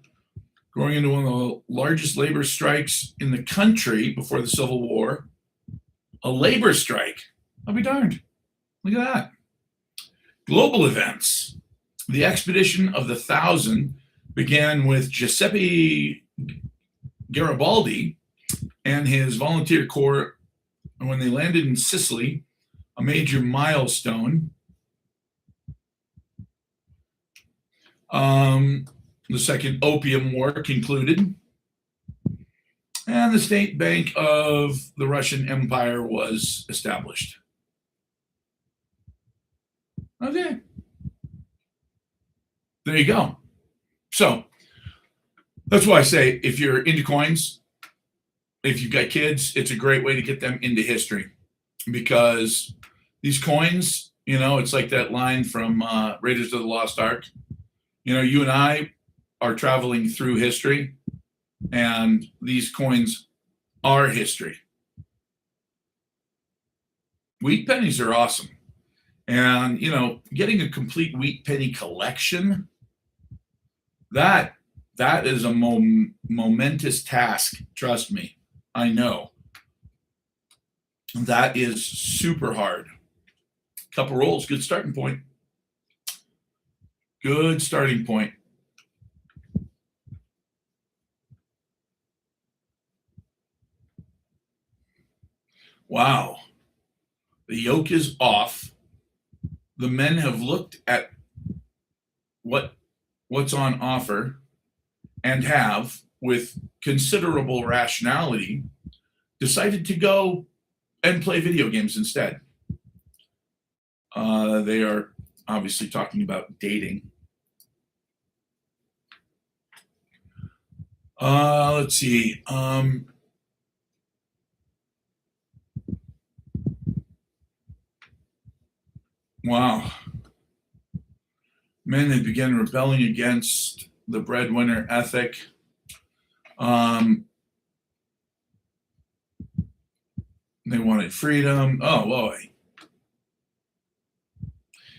growing into one of the largest labor strikes in the country before the Civil War. A labor strike. I'll be darned. Look at that. Global events. The expedition of the Thousand began with Giuseppe Garibaldi and his volunteer corps when they landed in Sicily, a major milestone. The Second Opium War concluded, and the State Bank of the Russian Empire was established. Okay. There you go. So that's why I say if you're into coins, if you've got kids, it's a great way to get them into history, because these coins, it's like that line from Raiders of the Lost Ark. You and I are traveling through history, and these coins are history. Wheat pennies are awesome. And, getting a complete wheat penny collection, that is a momentous task. Trust me. I know. That is super hard. Couple rolls, good starting point. Good starting point. Wow. The yoke is off. The men have looked at what's on offer and have, with considerable rationality, decided to go and play video games instead. They are obviously talking about dating. Let's see. Wow. Men had begun rebelling against the breadwinner ethic. They wanted freedom. Oh boy.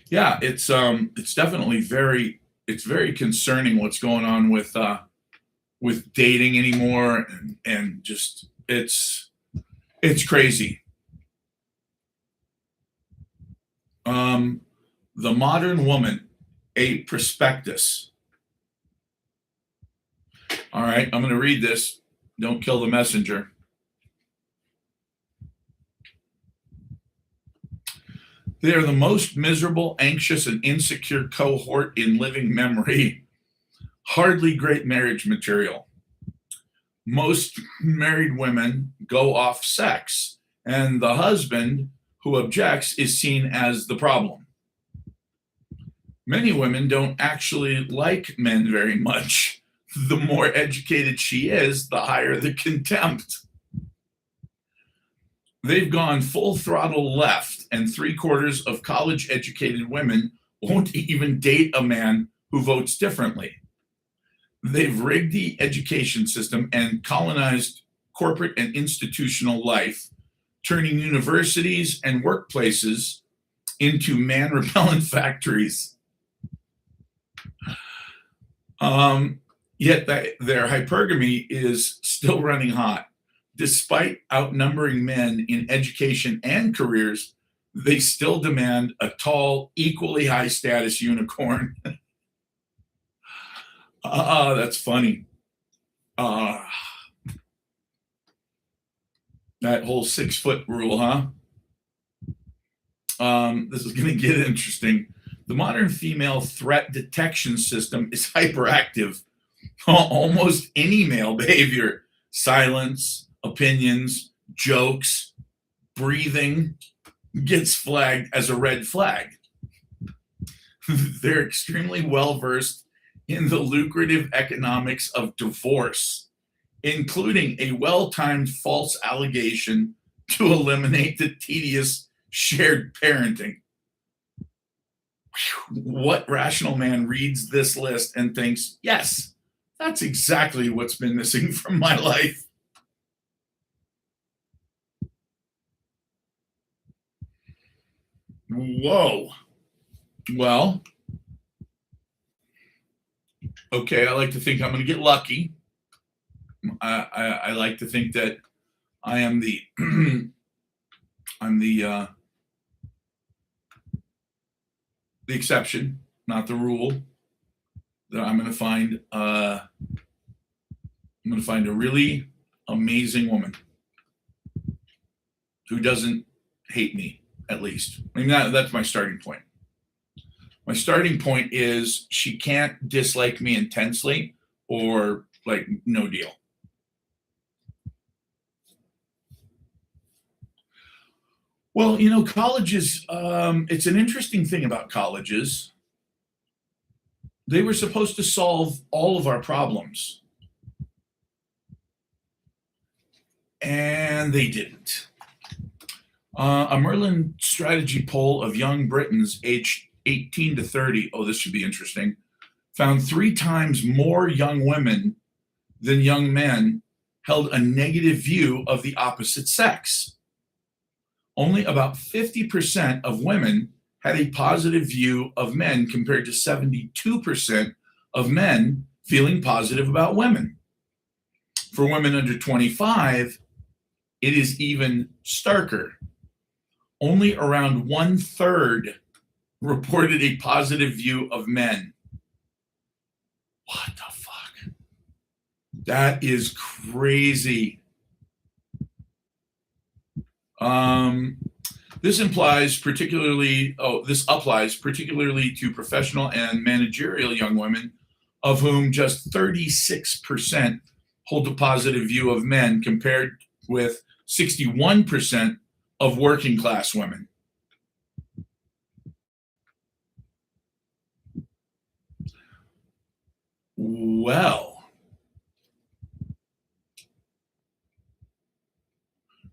Yeah, it's definitely very concerning what's going on with dating anymore, and just it's crazy. The Modern Woman, a prospectus. All right, I'm going to read this. Don't kill the messenger. They are the most miserable, anxious, and insecure cohort in living memory. Hardly great marriage material. Most married women go off sex, and the husband who objects is seen as the problem. Many women don't actually like men very much. The more educated she is, the higher the contempt. They've gone full throttle left, and 3/4 of college-educated women won't even date a man who votes differently. They've rigged the education system and colonized corporate and institutional life, turning universities and workplaces into man-repellent factories. Yet their hypergamy is still running hot. Despite outnumbering men in education and careers, they still demand a tall, equally high status unicorn. That's funny. That whole 6-foot rule, huh? This is going to get interesting. The modern female threat detection system is hyperactive. Almost any male behavior, silence, opinions, jokes, breathing, gets flagged as a red flag. They're extremely well versed in the lucrative economics of divorce, including a well-timed false allegation to eliminate the tedious shared parenting. What rational man reads this list and thinks, yes, that's exactly what's been missing from my life? Whoa. Well, okay. I like to think I'm going to get lucky. I like to think that I am the I'm the exception, not the rule. That I'm going to find a really amazing woman who doesn't hate me, at least. I mean, that's my starting point. My starting point is she can't dislike me intensely or like no deal. Well, colleges, it's an interesting thing about colleges. They were supposed to solve all of our problems, and they didn't. A Merlin strategy poll of young Britons aged 18 to 30, oh, this should be interesting, found 3 times more young women than young men held a negative view of the opposite sex. Only about 50% of women had a positive view of men compared to 72% of men feeling positive about women. For women under 25, it is even starker. Only around 1/3 reported a positive view of men. What the fuck? That is crazy. This applies particularly to professional and managerial young women, of whom just 36% hold a positive view of men, compared with 61% of working class women. Well,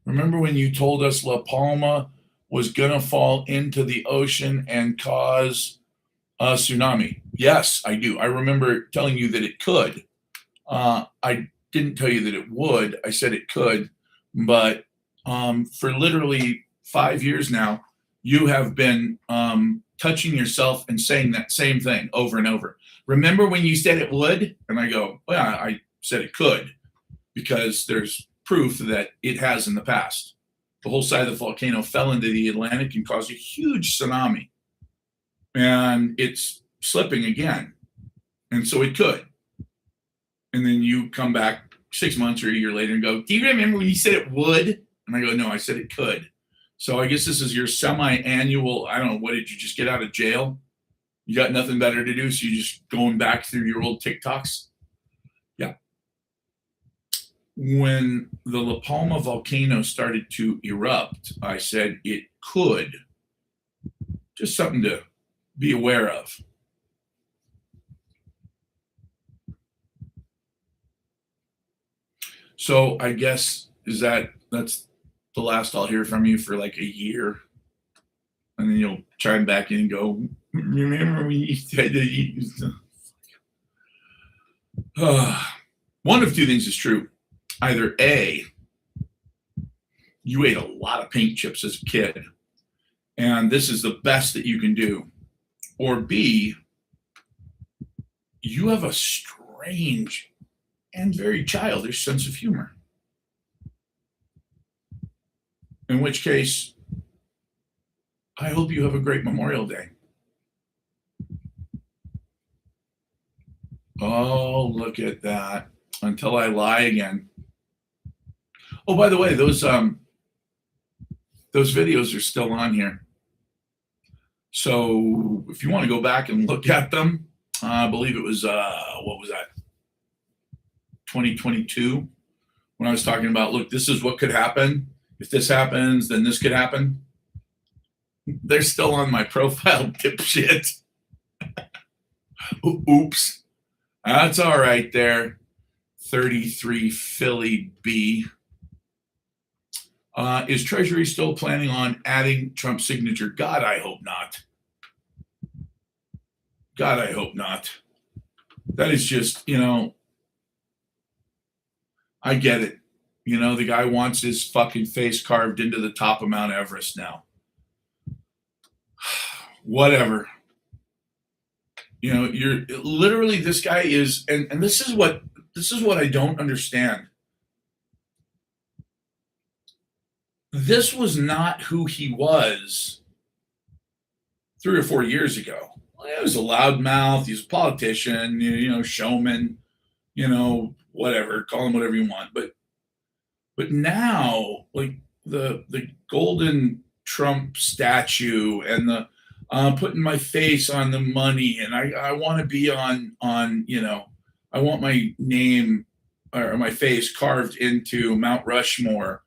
remember when you told us La Palma was going to fall into the ocean and cause a tsunami? Yes, I do. I remember telling you that it could. I didn't tell you that it would. I said it could. But for literally 5 years now, you have been touching yourself and saying that same thing over and over. Remember when you said it would? And I go, well, I said it could, because there's proof that it has in the past. The whole side of the volcano fell into the Atlantic and caused a huge tsunami. And it's slipping again. And so it could. And then you come back 6 months or a year later and go, do you remember when you said it would? And I go, no, I said it could. So I guess this is your semi-annual, I don't know, what did you just get out of jail? You got nothing better to do, so you're just going back through your old TikToks? Yeah. When the La Palma volcano started to erupt, I said it could. Just something to be aware of. So I guess that's the last I'll hear from you for like a year. And then you'll chime back in and go, remember when you said that you... One of two things is true. Either A, you ate a lot of paint chips as a kid, and this is the best that you can do. Or B, you have a strange and very childish sense of humor. In which case, I hope you have a great Memorial Day. Oh, look at that. Until I lie again. Oh, by the way, those videos are still on here. So if you want to go back and look at them, I believe it was, what was that? 2022, when I was talking about, look, this is what could happen. If this happens, then this could happen. They're still on my profile, dipshit. Oops. That's all right there. 33 Philly B. Is Treasury still planning on adding Trump's signature? God, I hope not. God, I hope not. That is just, I get it. The guy wants his fucking face carved into the top of Mount Everest now. whatever. You know, you're literally, this guy is, and this is what I don't understand. This was not who he was 3 or 4 years ago. He was a loudmouth. He's a politician, showman, whatever. Call him whatever you want. But now, like the golden Trump statue and the putting my face on the money, and I want to be on I want my name or my face carved into Mount Rushmore.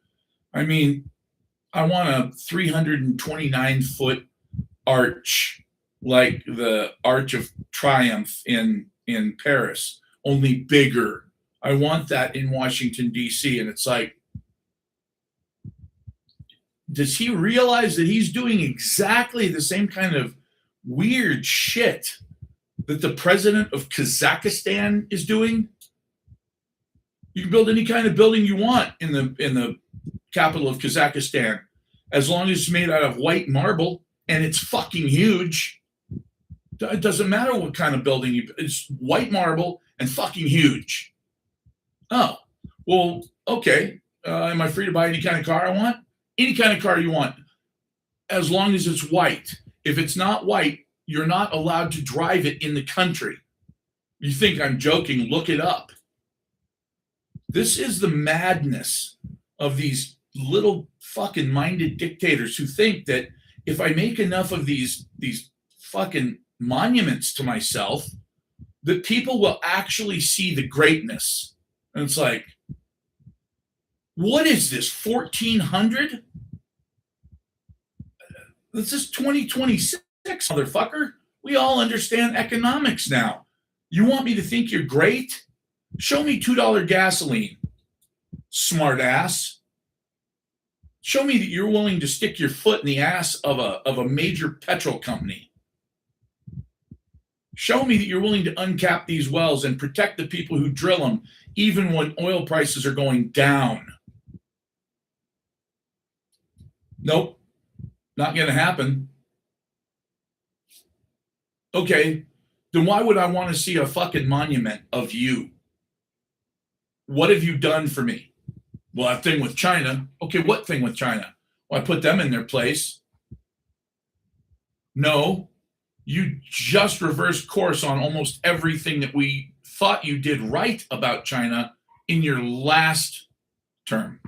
I mean, I want a 329-foot arch like the Arch of Triumph in Paris, only bigger. I want that in Washington, D.C. And it's like, does he realize that he's doing exactly the same kind of weird shit that the president of Kazakhstan is doing? You can build any kind of building you want in the capital of Kazakhstan, as long as it's made out of white marble and it's fucking huge. It doesn't matter what kind of building it's white marble and fucking huge. Oh, well, okay. Am I free to buy any kind of car I want? Any kind of car you want, as long as it's white. If it's not white, you're not allowed to drive it in the country. You think I'm joking? Look it up. This is the madness of these little fucking minded dictators who think that if I make enough of these fucking monuments to myself, that people will actually see the greatness. And it's like, what is this, 1400? This is 2026, motherfucker. We all understand economics now. You want me to think you're great? Show me $2 gasoline, smart ass. Show me that you're willing to stick your foot in the ass of a major petrol company. Show me that you're willing to uncap these wells and protect the people who drill them, even when oil prices are going down. Nope, not going to happen. Okay, then why would I want to see a fucking monument of you? What have you done for me? Well, that thing with China. Okay, what thing with China? Well, I put them in their place. No, you just reversed course on almost everything that we thought you did right about China in your last term.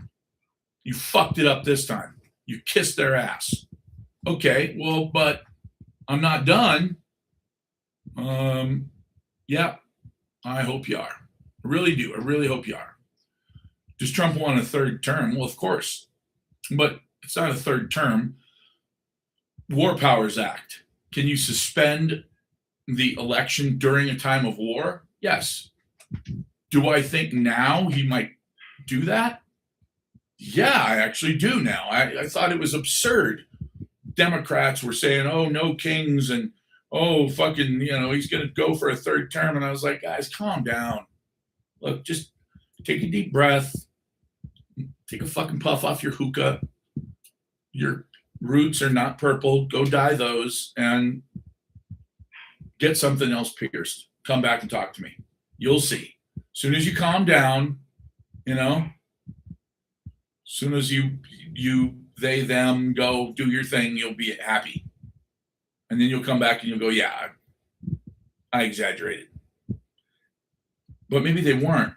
You fucked it up this time. You kissed their ass. Okay, well, but I'm not done. Yeah, I hope you are. I really do. I really hope you are. Does Trump want a third term? Well, of course. But it's not a third term. War Powers Act. Can you suspend the election during a time of war? Yes. Do I think now he might do that? Yeah, I actually do now. I thought it was absurd. Democrats were saying, oh, no kings, and oh, fucking, he's going to go for a third term. And I was like, guys, calm down. Look, just take a deep breath. Take a fucking puff off your hookah. Your roots are not purple. Go dye those and get something else pierced. Come back and talk to me. You'll see. As soon as you calm down, as soon as you, they, them, go do your thing, you'll be happy. And then you'll come back and you'll go, yeah, I exaggerated. But maybe they weren't.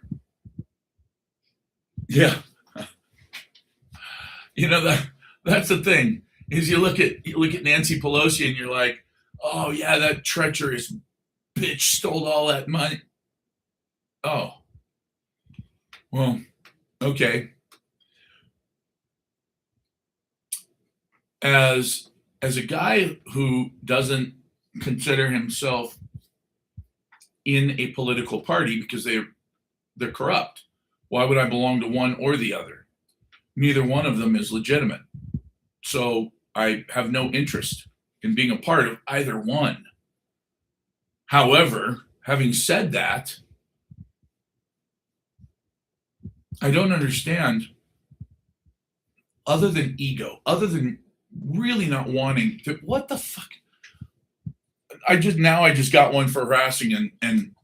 Yeah. That's the thing, is you look at Nancy Pelosi and you're like, oh yeah, that treacherous bitch stole all that money. Oh. Well, okay. As a guy who doesn't consider himself in a political party because they're corrupt, why would I belong to one or the other? Neither one of them is legitimate. So I have no interest in being a part of either one. However, having said that, I don't understand, other than ego, other than really not wanting to, what the fuck? I just got one for harassing and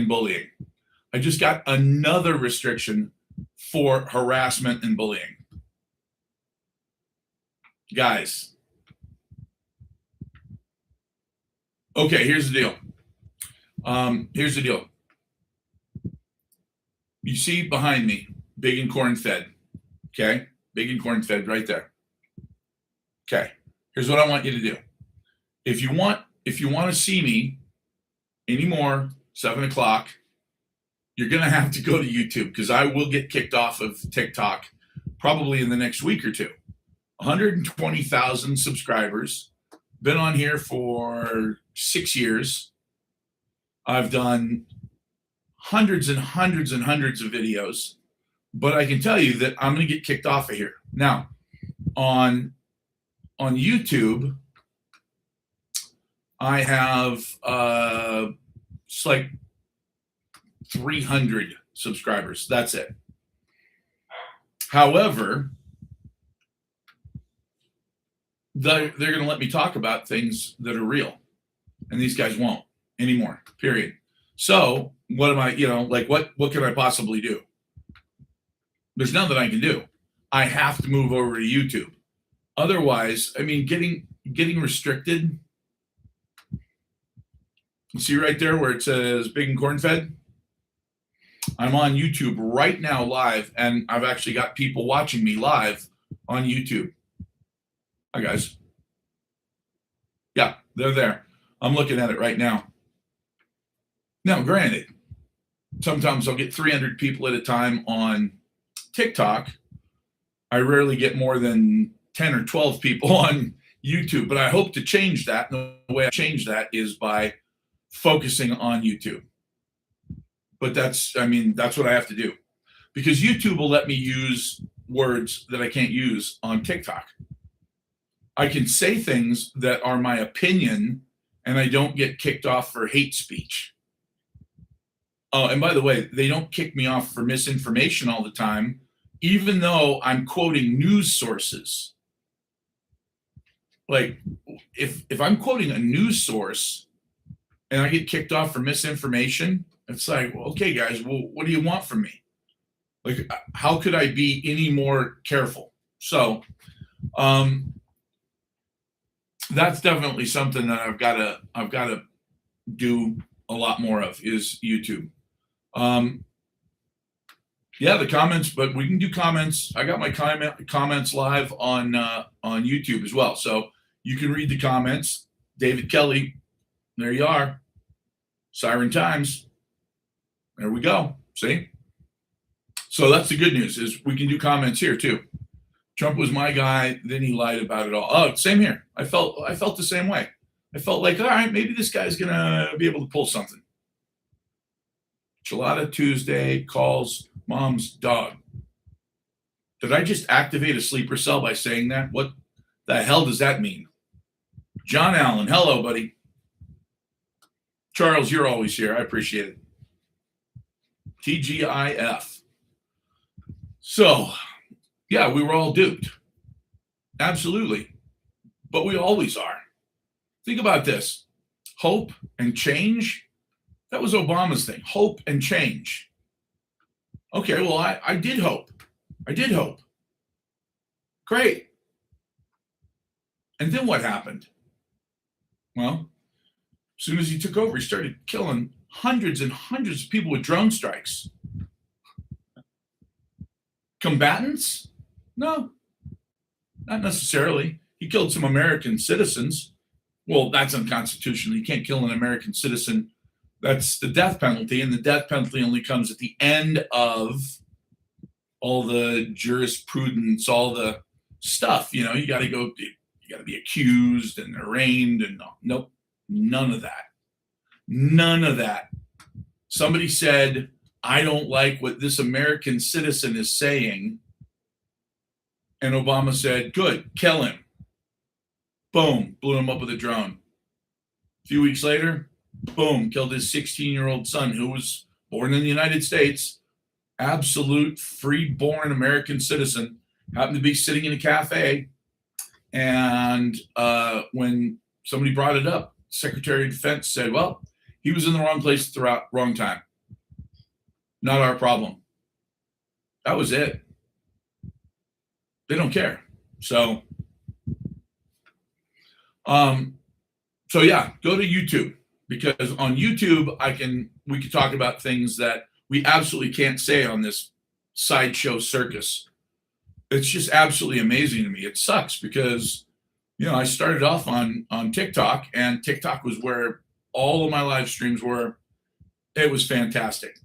bullying. I just got another restriction for harassment and bullying. Guys. Okay, here's the deal. Here's the deal. You see behind me, big and corn fed. Okay, big and corn fed right there. Okay, here's what I want you to do. If you want to see me anymore, 7:00, you're gonna have to go to YouTube, because I will get kicked off of TikTok probably in the next week or two. 120,000 subscribers. Been on here for 6 years. I've done hundreds and hundreds and hundreds of videos, but I can tell you that I'm going to get kicked off of here. Now, on YouTube, I have it's like 300 subscribers. That's it. However, they're going to let me talk about things that are real, and these guys won't anymore, period. So what am I, what can I possibly do? There's nothing I can do. I have to move over to YouTube. Otherwise, I mean, getting restricted. See right there where it says big and corn fed? I'm on YouTube right now live, and I've actually got people watching me live on YouTube. Hi, guys. Yeah, they're there. I'm looking at it right now. Now, granted, sometimes I'll get 300 people at a time on TikTok. I rarely get more than 10 or 12 people on YouTube, but I hope to change that. And the way I change that is by focusing on YouTube. But that's what I have to do, because YouTube will let me use words that I can't use on TikTok. I can say things that are my opinion, and I don't get kicked off for hate speech. Oh, and by the way, they don't kick me off for misinformation all the time, even though I'm quoting news sources. Like, if I'm quoting a news source and I get kicked off for misinformation, it's like, well, okay, guys, well, what do you want from me? Like, how could I be any more careful? So, that's definitely something that I've got to do a lot more of, is YouTube. Yeah, the comments, but we can do comments. I got my comments live on YouTube as well, so you can read the comments. David Kelly, there you are. Siren Times. There we go. See? So that's the good news, is we can do comments here too. Trump was my guy, then he lied about it all. Oh, same here. I felt the same way. I felt like, all right, maybe this guy's gonna be able to pull something. Chilada Tuesday calls mom's dog. Did I just activate a sleeper cell by saying that? What the hell does that mean? John Allen, hello, buddy. Charles, you're always here. I appreciate it. TGIF. So, yeah, we were all duped. Absolutely. But we always are. Think about this. Hope and change. That was Obama's thing. Hope and change. Okay, well, I did hope. I did hope. Great. And then what happened? Well, as soon as he took over, he started killing hundreds and hundreds of people with drone strikes. Combatants? No, not necessarily. He killed some American citizens. Well, that's unconstitutional. You can't kill an American citizen. That's the death penalty, and the death penalty only comes at the end of all the jurisprudence, all the stuff. You got to be accused and arraigned, and nope, none of that. None of that. Somebody said, I don't like what this American citizen is saying. And Obama said, good, kill him. Boom, blew him up with a drone. A few weeks later, boom, killed his 16-year-old son, who was born in the United States, absolute free-born American citizen, happened to be sitting in a cafe. And when somebody brought it up, Secretary of Defense said, well, he was in the wrong place at the wrong time. Not our problem. That was it. They don't care. So, yeah, go to YouTube, because on YouTube we can talk about things that we absolutely can't say on this sideshow circus. It's just absolutely amazing to me. It sucks because, I started off on TikTok, and TikTok was where all of my live streams were. It was fantastic.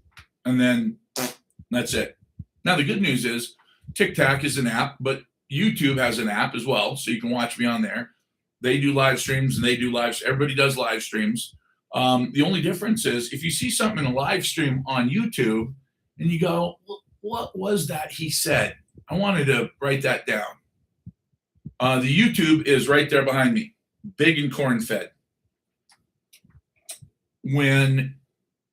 And then that's it. Now, the good news is TikTok is an app, but YouTube has an app as well, so you can watch me on there. They do live streams, and they do everybody does live streams. The only difference is if you see something in a live stream on YouTube and you go, what was that he said? I wanted to write that down. The YouTube is right there behind me, big and corn-fed. When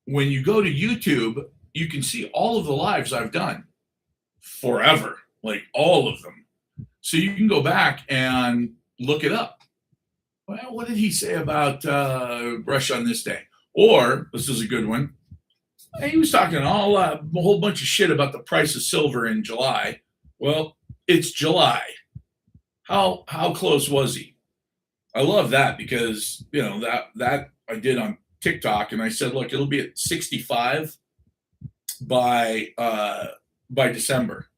you go to YouTube, you can see all of the lives I've done forever, like all of them. So you can go back and look it up. Well, what did he say about Russia on this day? Or, this is a good one, he was talking a whole bunch of shit about the price of silver in July. Well, it's July. How close was he? I love that because, that I did on TikTok, and I said, look, it'll be at 65 by December.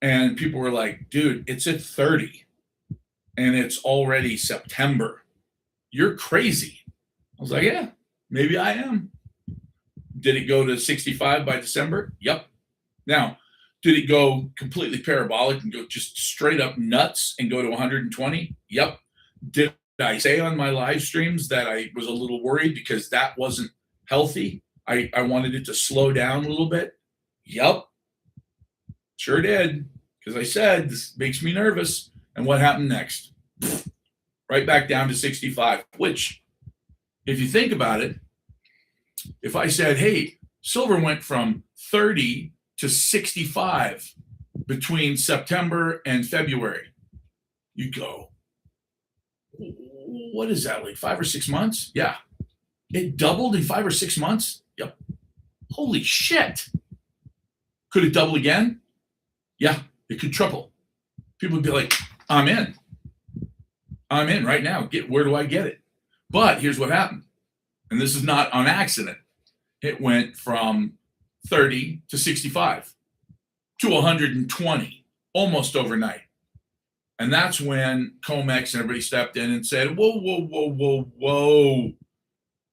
And people were like, dude, it's at 30 and it's already September. You're crazy. I was like, yeah, maybe I am. Did it go to 65 by December? Yep. Now, did it go completely parabolic and go just straight up nuts and go to 120? Yep. Did I say on my live streams that I was a little worried because that wasn't healthy? I wanted it to slow down a little bit? Yep. Sure did. Because I said, this makes me nervous. And what happened next? Right back down to 65, which, if you think about it, if I said, hey, silver went from 30 to 65 between September and February, you go, what is that, like 5 or 6 months? Yeah. It doubled in 5 or 6 months? Yep. Holy shit. Could it double again? Yeah, it could triple. People would be like, I'm in. I'm in right now. Where do I get it? But here's what happened. And this is not on accident. It went from 30 to 65 to 120 almost overnight. And that's when COMEX and everybody stepped in and said, whoa, whoa, whoa, whoa, whoa.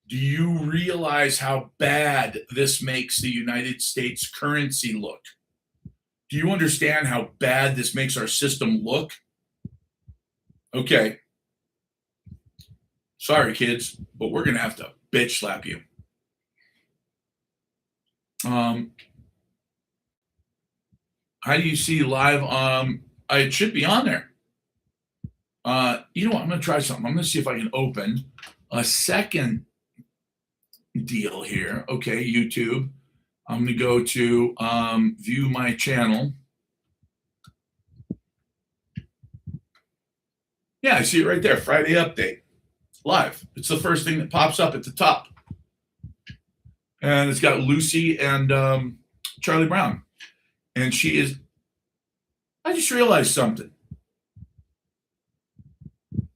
Do you realize how bad this makes the United States currency look? Do you understand how bad this makes our system look? Okay. Sorry, kids, but we're going to have to bitch slap you. How do you see live? It should be on there. You know what? I'm going to try something. I'm going to see if I can open a second deal here. Okay, YouTube. I'm going to go to view my channel. Yeah, I see it right there. Friday update. Live. It's the first thing that pops up at the top. And it's got Lucy and Charlie Brown. And she is, I just realized something.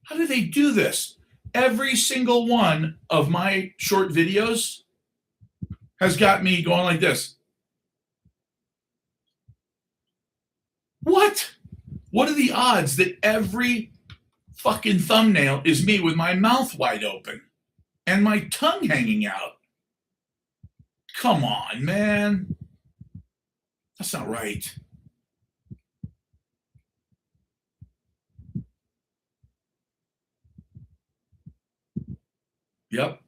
How do they do this? Every single one of my short videos has got me going like this. What? What are the odds that every fucking thumbnail is me with my mouth wide open and my tongue hanging out? Come on, man. That's not right. Yep.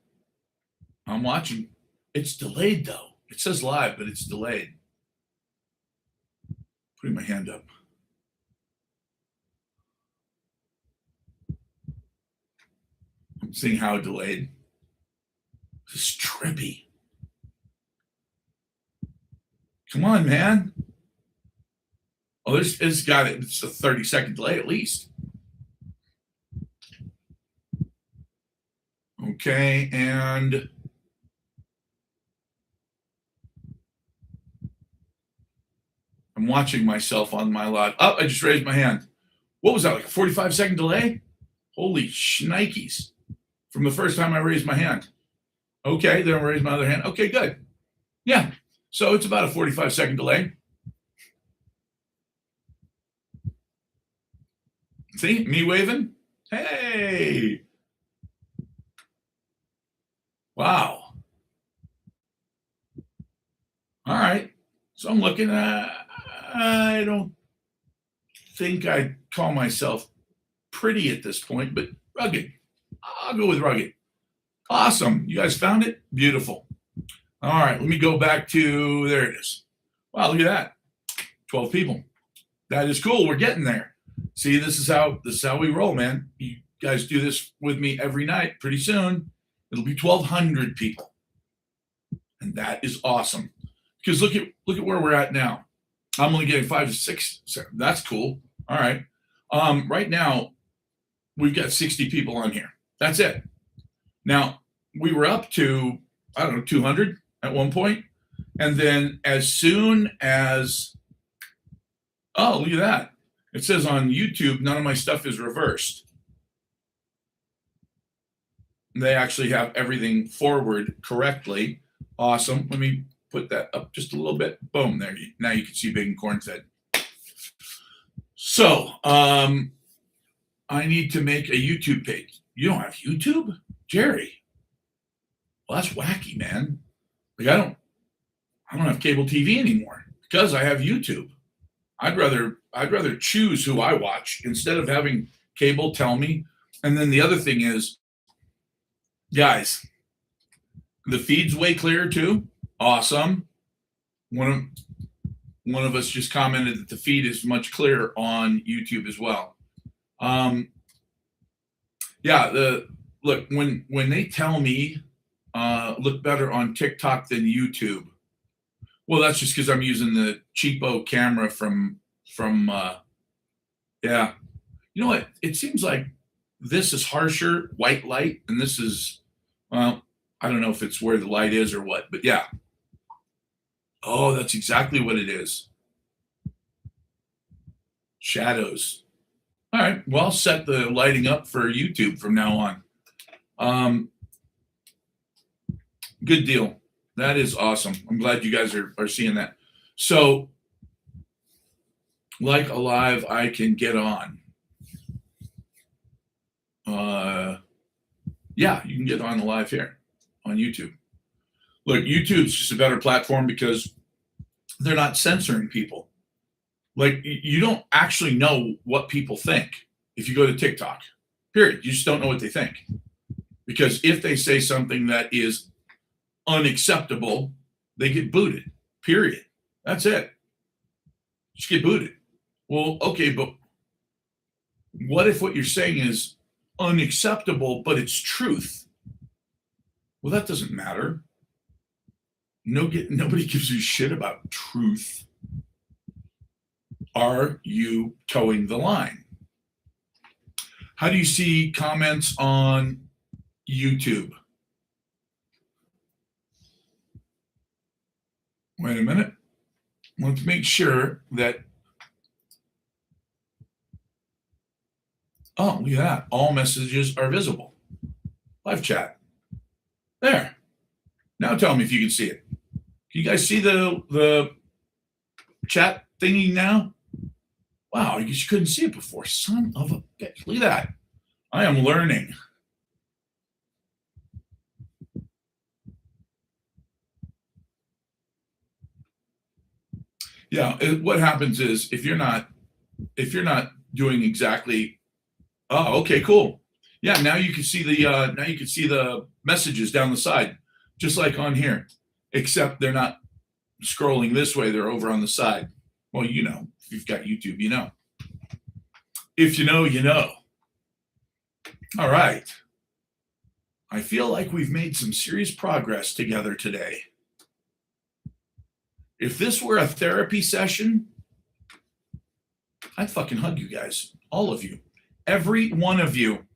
I'm watching. It's delayed, though. It says live, but it's delayed. Putting my hand up. I'm seeing how delayed. This is trippy. Come on, man. Oh, it's got it. It's a 30-second delay at least. Okay, and I'm watching myself on my live. Oh, I just raised my hand. What was that, like a 45-second delay? Holy shnikes. From the first time I raised my hand. Okay, then I raised my other hand. Okay, good. Yeah, so it's about a 45-second delay. See, me waving? Hey. Wow. All right. So I'm looking at, I don't think I'd call myself pretty at this point, but rugged. I'll go with rugged. Awesome. You guys found it? Beautiful. All right. Let me go back to, there it is. Wow, look at that. 12 people. That is cool. We're getting there. See, this is how we roll, man. You guys do this with me every night. Pretty soon, it'll be 1,200 people. And that is awesome. Because look at where we're at now. I'm only getting 5 to 6. That's cool. All right. Right now, we've got 60 people on here. That's it. Now, we were up to, I don't know, 200 at one point. And then as soon as, oh, look at that. It says on YouTube, none of my stuff is reversed. They actually have everything forward correctly. Awesome. Let me put that up just a little bit. Boom. There. Now you can see Big and Corn Fed. So I need to make a YouTube page. You don't have YouTube? Jerry. Well, that's wacky, man. Like I don't have cable TV anymore because I have YouTube. I'd rather choose who I watch instead of having cable tell me. And then the other thing is, guys, the feed's way clearer too. Awesome. One of us just commented that the feed is much clearer on YouTube as well. Look, when they tell me look better on TikTok than YouTube, well, that's just because I'm using the cheapo camera from yeah. You know what? It seems like this is harsher white light, and this is, well, I don't know if it's where the light is or what, but yeah. Oh, that's exactly what it is. Shadows. All right. Well, I'll set the lighting up for YouTube from now on. Good deal. That is awesome. I'm glad you guys are seeing that. So, like Alive, I can get on. Yeah, you can get on Alive here on YouTube. Look, YouTube's just a better platform because they're not censoring people. Like, you don't actually know what people think if you go to TikTok, period. You just don't know what they think. Because if they say something that is unacceptable, they get booted, period. That's it. Just get booted. Well, okay, but what if what you're saying is unacceptable, but it's truth? Well, that doesn't matter. Nobody gives a shit about truth. Are you towing the line? How do you see comments on YouTube? Wait a minute. Let's make sure that. Oh, look at that. All messages are visible. Live chat. There. Now tell me if you can see it. Can you guys see the chat thingy now? Wow, you couldn't see it before. Son of a bitch. Look at that. I am learning. Yeah, what happens is if you're not doing exactly. Oh, okay, cool. Yeah, now you can see the messages down the side, just like on here, except they're not scrolling this way; they're over on the side. Well, you know, if you've got YouTube, you know. If you know, you know. All right. I feel like we've made some serious progress together today. If this were a therapy session, I'd fucking hug you guys, all of you, every one of you.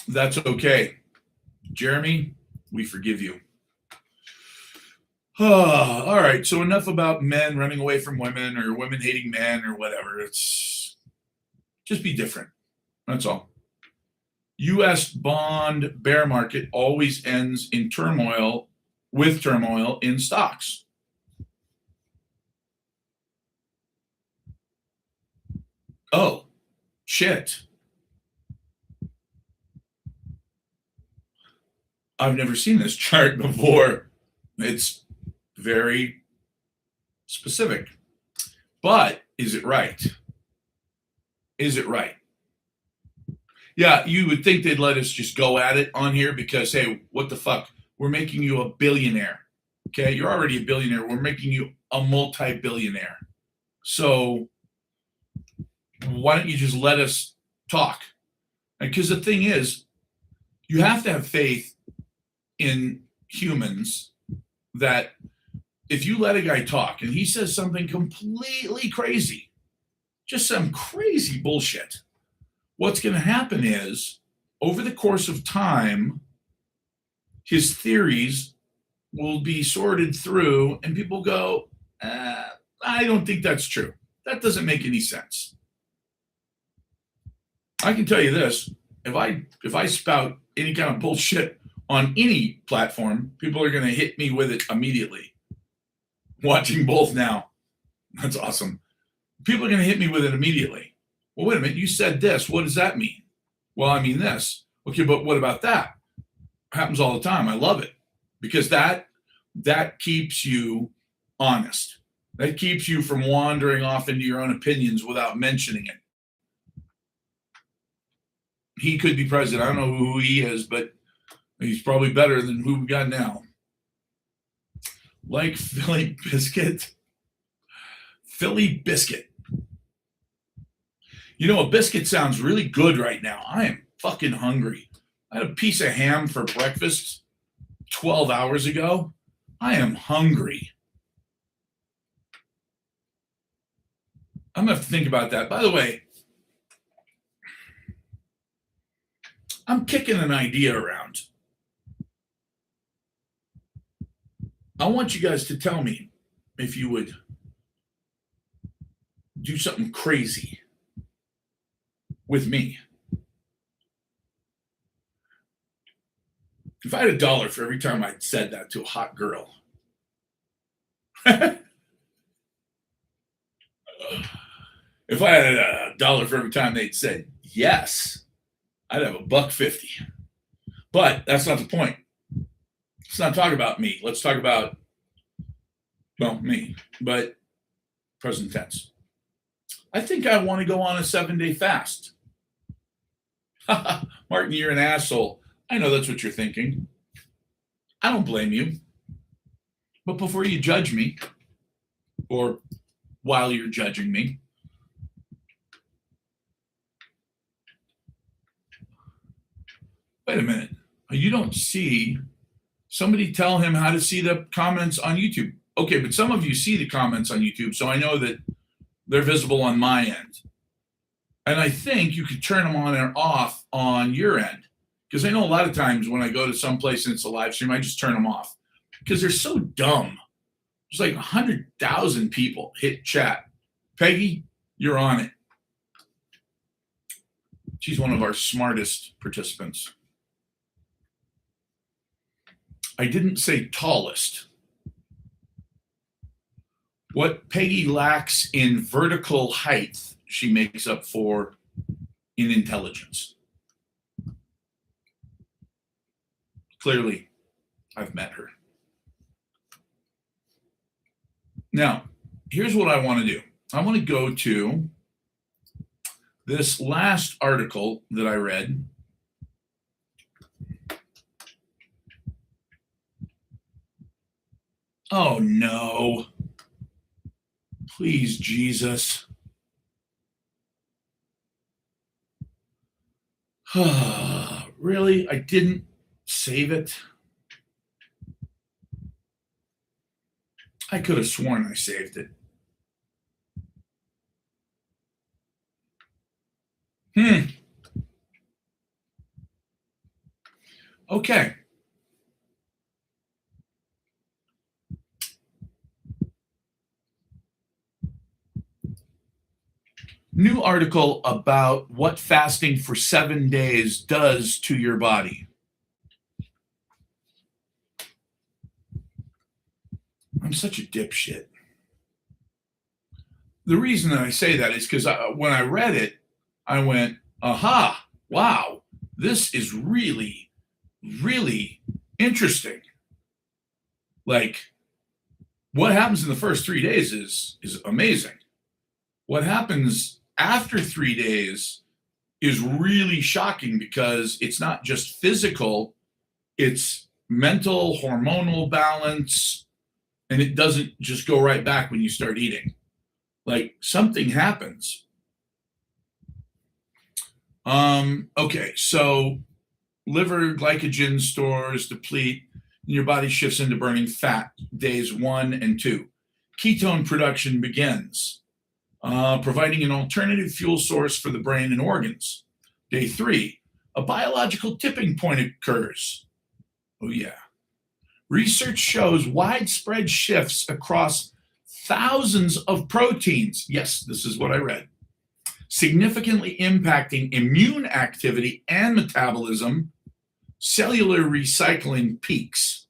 That's okay. Jeremy, we forgive you. All right. So enough about men running away from women or women hating men or whatever. It's just be different. That's all. US bond bear market always ends in turmoil with turmoil in stocks. Oh, shit. I've never seen this chart before. It's very specific. But is it right? Is it right? Yeah, you would think they'd let us just go at it on here because, hey, what the fuck? We're making you a billionaire. Okay, you're already a billionaire. We're making you a multi-billionaire. So why don't you just let us talk? Because the thing is, you have to have faith in humans that if you let a guy talk and he says something completely crazy, just some crazy bullshit, what's going to happen is over the course of time, his theories will be sorted through and people go, I don't think that's true. That doesn't make any sense. I can tell you this, if I spout any kind of bullshit on any platform, people are going to hit me with it immediately. Watching both now. That's awesome. People are going to hit me with it immediately. Well, wait a minute. You said this. What does that mean? Well, I mean this. Okay, but what about that? It happens all the time. I love it because that keeps you honest. That keeps you from wandering off into your own opinions without mentioning it. He could be president. I don't know who he is, but he's probably better than who we got now. Like Philly Biscuit. Philly Biscuit. You know, a biscuit sounds really good right now. I am fucking hungry. I had a piece of ham for breakfast 12 hours ago. I am hungry. I'm going to have to think about that. By the way, I'm kicking an idea around. I want you guys to tell me if you would do something crazy with me. If I had $1 for every time I said that to a hot girl, if I had $1 for every time they'd said yes, I'd have $1.50. But that's not the point. Let's not talk about me. Let's talk about, well, me, but present tense. I think I want to go on a 7-day fast. Martin, you're an asshole. I know that's what you're thinking. I don't blame you. But before you judge me, or while you're judging me, wait a minute. You don't see, somebody tell him how to see the comments on YouTube. Okay, but some of you see the comments on YouTube, so I know that they're visible on my end. And I think you could turn them on or off on your end. Because I know a lot of times when I go to some place and it's a live stream, I just turn them off. Because they're so dumb. There's like 100,000 people hit chat. Peggy, you're on it. She's one of our smartest participants. I didn't say tallest. What Peggy lacks in vertical height, she makes up for in intelligence. Clearly, I've met her. Now, here's what I want to do. I want to go to this last article that I read. Oh, no. Please, Jesus. Really? I didn't save it? I could have sworn I saved it. Okay. New article about what fasting for 7 days does to your body. I'm such a dipshit. The reason that I say that is because when I read it, I went, aha, wow, this is really, really interesting. Like, what happens in the first 3 days is amazing. What happens after 3 days is really shocking because it's not just physical, it's mental, hormonal balance, and it doesn't just go right back when you start eating. Like something happens. Okay, so liver glycogen stores deplete, and your body shifts into burning fat days 1 and 2. Ketone production begins, providing an alternative fuel source for the brain and organs. Day 3, a biological tipping point occurs. Oh, yeah. Research shows widespread shifts across thousands of proteins. Yes, this is what I read. Significantly impacting immune activity and metabolism. Cellular recycling peaks.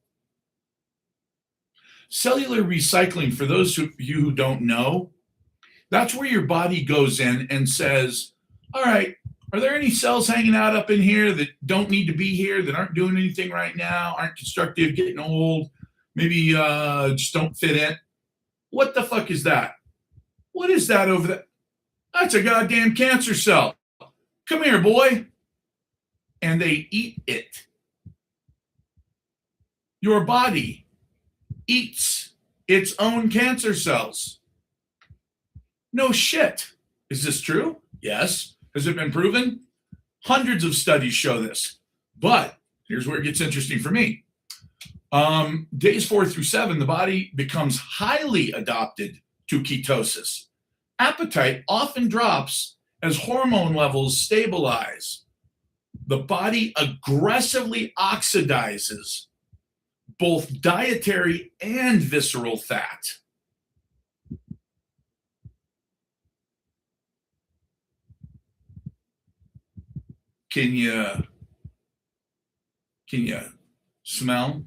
Cellular recycling, for those of you who don't know, that's where your body goes in and says, all right, are there any cells hanging out up in here that don't need to be here, that aren't doing anything right now, aren't constructive, getting old, maybe just don't fit in? What the fuck is that? What is that over there? That's a goddamn cancer cell. Come here, boy. And they eat it. Your body eats its own cancer cells. No shit. Is this true? Yes. Has it been proven? Hundreds of studies show this. But here's where it gets interesting for me. Days 4 through 7, the body becomes highly adapted to ketosis. Appetite often drops as hormone levels stabilize. The body aggressively oxidizes both dietary and visceral fat. Can you smell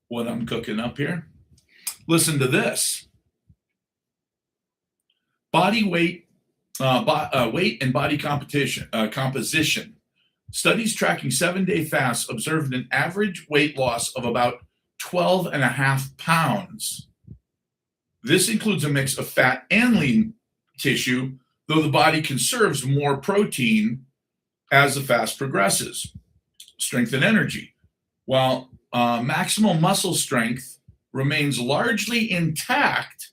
what I'm cooking up here? Listen to this. Body weight, weight and body composition. Studies tracking 7-day fasts observed an average weight loss of about 12 and a half pounds. This includes a mix of fat and lean tissue, though the body conserves more protein as the fast progresses. Strength and energy. While maximal muscle strength remains largely intact,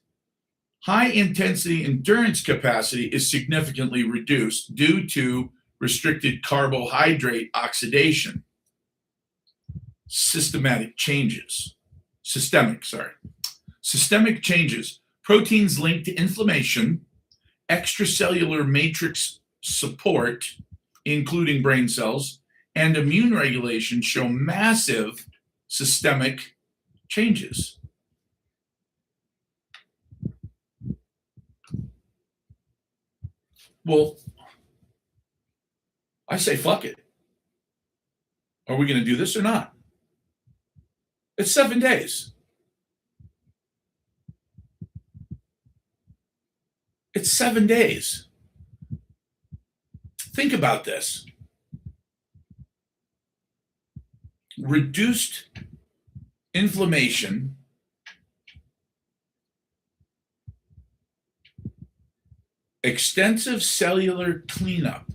high intensity endurance capacity is significantly reduced due to restricted carbohydrate oxidation. Systemic changes. Proteins linked to inflammation, extracellular matrix support, including brain cells, and immune regulation show massive systemic changes. Well, I say fuck it. Are we going to do this or not? It's 7 days. It's 7 days. Think about this. Reduced inflammation, extensive cellular cleanup,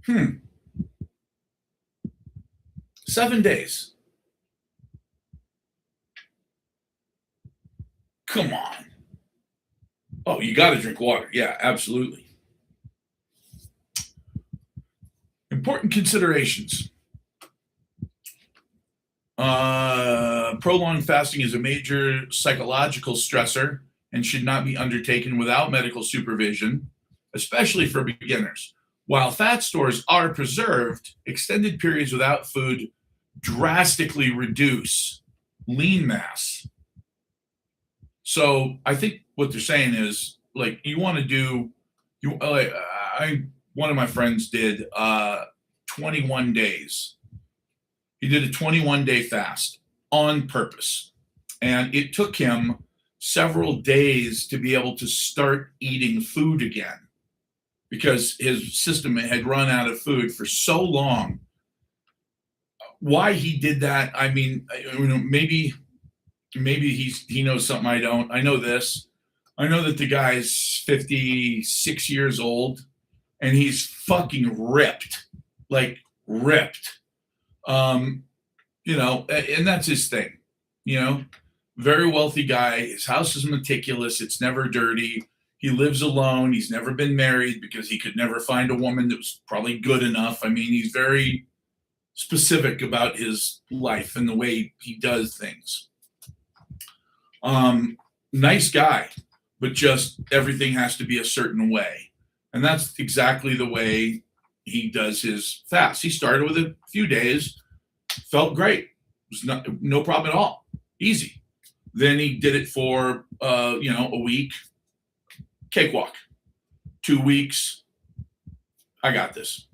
Hmm. 7 days. Come on. Oh, you got to drink water. Yeah, absolutely. Important considerations. Prolonged fasting is a major psychological stressor and should not be undertaken without medical supervision, especially for beginners. While fat stores are preserved, extended periods without food drastically reduce lean mass. So I think what they're saying is like you want to do you like I one of my friends did 21 days. He did a 21-day fast on purpose. And it took him several days to be able to start eating food again because his system had run out of food for so long. Why he did that, I mean, maybe he knows something I don't. I know this. I know that the guy's 56 years old and he's fucking ripped, like ripped. And that's his thing, very wealthy guy. His house is meticulous. It's never dirty. He lives alone. He's never been married because he could never find a woman that was probably good enough. I mean, he's very specific about his life and the way he does things. Nice guy, but just everything has to be a certain way. And that's exactly the way he does his fast. He started with a few days, felt great. It was no problem at all. Easy. Then he did it for, a week, cakewalk. 2 weeks, I got this.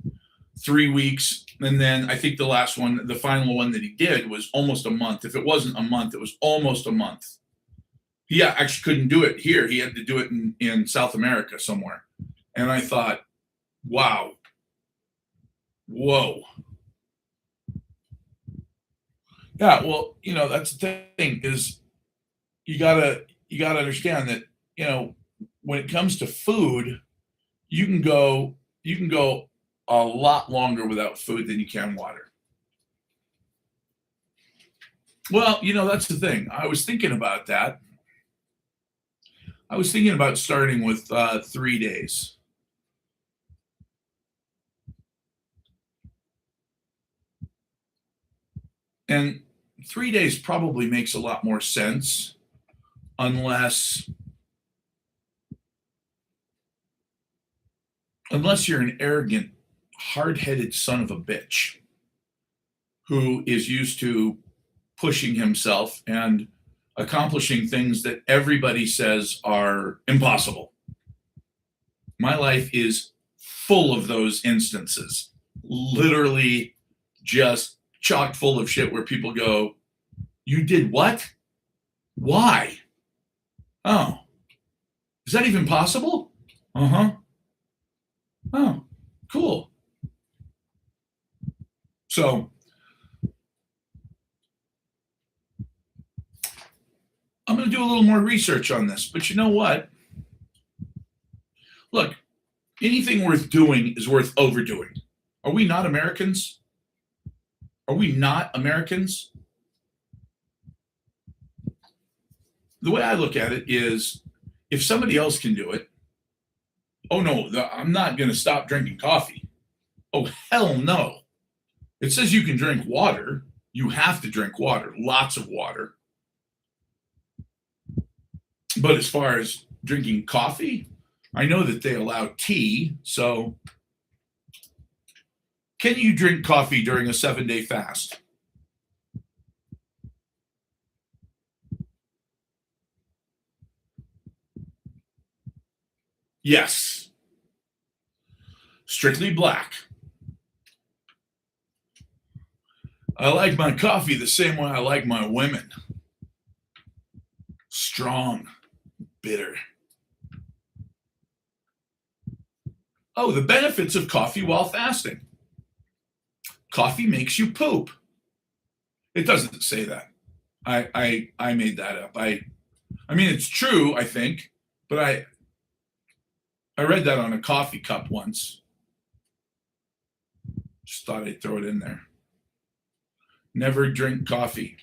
3 weeks. And then I think the final one that he did was almost a month. If it wasn't a month, it was almost a month. He actually couldn't do it here. He had to do it in South America somewhere. And I thought, wow. Whoa. Yeah, well, that's the thing is you gotta understand that, when it comes to food, you can go a lot longer without food than you can water. Well, that's the thing. I was thinking about that. I was thinking about starting with 3 days. And 3 days probably makes a lot more sense unless you're an arrogant, hard-headed son of a bitch who is used to pushing himself and accomplishing things that everybody says are impossible. My life is full of those instances, literally just chock full of shit where people go, "You did what? Why? Oh, is that even possible? Uh-huh. Oh, cool." So I'm going to do a little more research on this, but you know what? Look, anything worth doing is worth overdoing. Are we not Americans? Are we not Americans? The way I look at it is if somebody else can do it, oh no, I'm not going to stop drinking coffee. Oh, hell no. It says you can drink water. You have to drink water, lots of water. But as far as drinking coffee, I know that they allow tea. So can you drink coffee during a 7-day fast? Yes. Strictly black. I like my coffee the same way I like my women. Strong, bitter. Oh, the benefits of coffee while fasting. Coffee makes you poop. It doesn't say that. I made that up. I mean it's true, I think, but I read that on a coffee cup once. Just thought I'd throw it in there. Never drink coffee.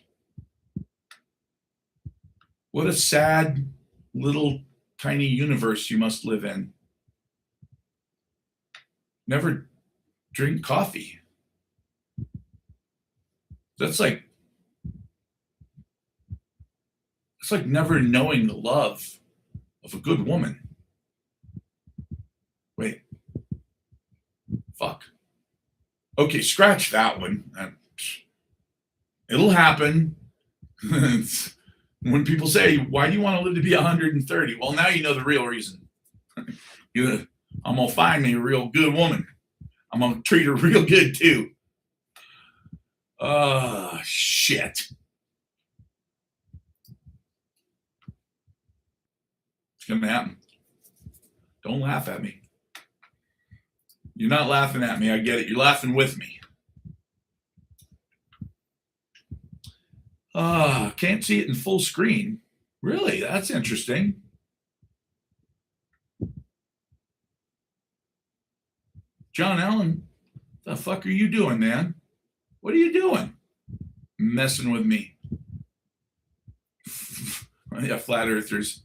What a sad little tiny universe you must live in. Never drink coffee. That's like, it's like never knowing the love of a good woman. Wait. Fuck. Okay, scratch that one. It'll happen. When people say, why do you want to live to be 130? Well, now you know the real reason. I'm going to find me a real good woman. I'm going to treat her real good, too. Shit. It's going to happen. Don't laugh at me. You're not laughing at me. I get it. You're laughing with me. Can't see it in full screen. Really? That's interesting. John Allen, the fuck are you doing, man? What are you doing? Messing with me. Yeah, flat earthers.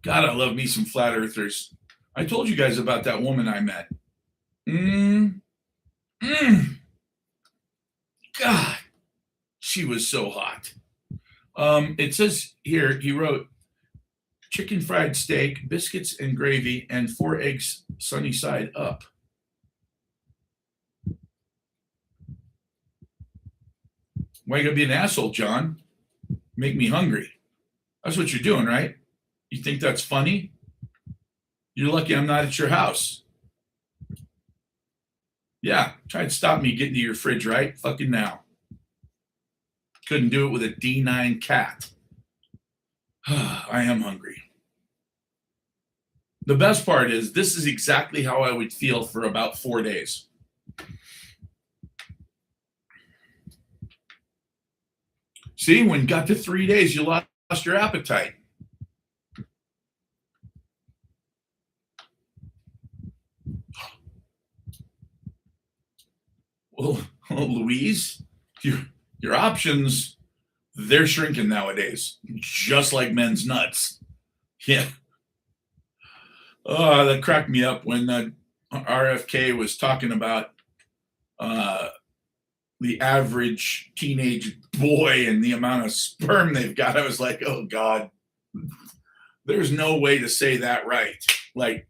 God, I love me some flat earthers. I told you guys about that woman I met. God, she was so hot. It says here, he wrote, chicken fried steak, biscuits and gravy, and 4 eggs sunny side up. Why you gotta be an asshole, John? Make me hungry. That's what you're doing, right? You think that's funny? You're lucky I'm not at your house. Yeah, try to stop me getting to your fridge right fucking now. Couldn't do it with a D9 cat. I am hungry. The best part is this is exactly how I would feel for about 4 days. See, when you got to 3 days, you lost your appetite. Well, Louise, your options, they're shrinking nowadays, just like men's nuts. Yeah. Oh, that cracked me up when RFK was talking about the average teenage boy and the amount of sperm they've got. I was like, oh God, there's no way to say that right. Like,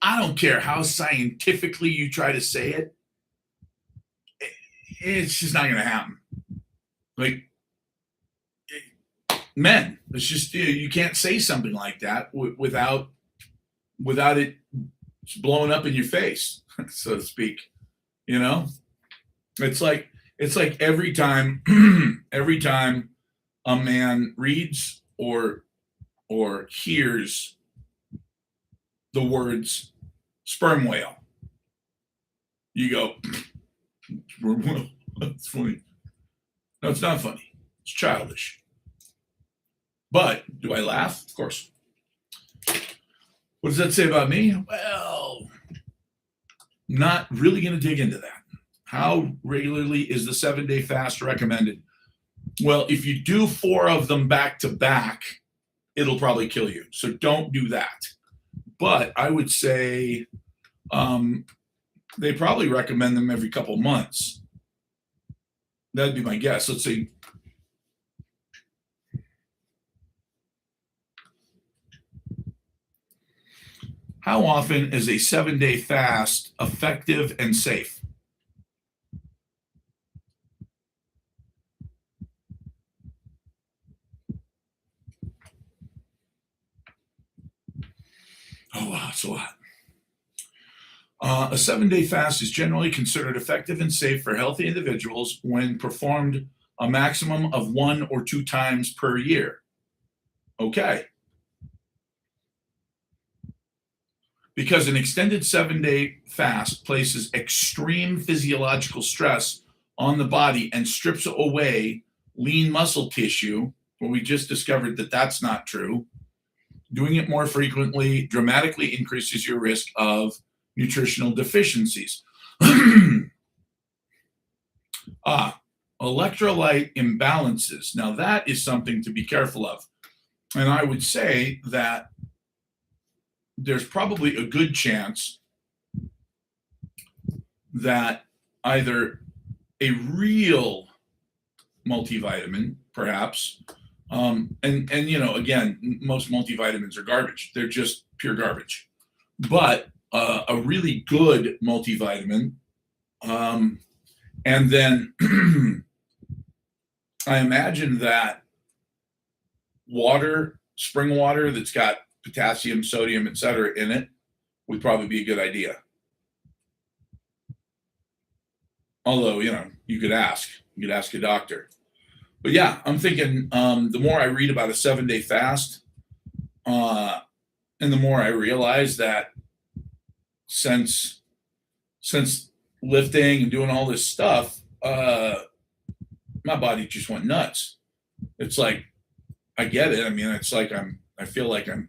I don't care how scientifically you try to say it. It's just not going to happen. Like, men, it's just, you can't say something like that without it blowing up in your face, so to speak. You know, it's like every time a man reads or hears the words sperm whale, you go, sperm whale. That's funny. No, it's not funny. It's childish. But do I laugh? Of course. What does that say about me? Well, not really going to dig into that. How regularly is the 7-day fast recommended? Well, if you do 4 of them back to back, it'll probably kill you. So don't do that. But I would say they probably recommend them every couple months. That'd be my guess. Let's see. How often is a 7-day fast effective and safe? Oh, wow, it's a lot. A 7-day fast is generally considered effective and safe for healthy individuals when performed a maximum of 1 or 2 times per year. Okay. Because an extended 7-day fast places extreme physiological stress on the body and strips away lean muscle tissue, well, we just discovered that that's not true. Doing it more frequently dramatically increases your risk of nutritional deficiencies. Electrolyte imbalances. Now, that is something to be careful of. And I would say that there's probably a good chance that either a real multivitamin, perhaps, And again, most multivitamins are garbage. They're just pure garbage. But a really good multivitamin, um, and then I imagine that water, spring water that's got potassium, sodium, etc. in it would probably be a good idea. Although, you could ask a doctor. But yeah, I'm thinking the more I read about a 7 day fast, uh, and the more I realize that since since lifting and doing all this stuff, my body just went nuts. It's like I get it. I mean, it's like I feel like I'm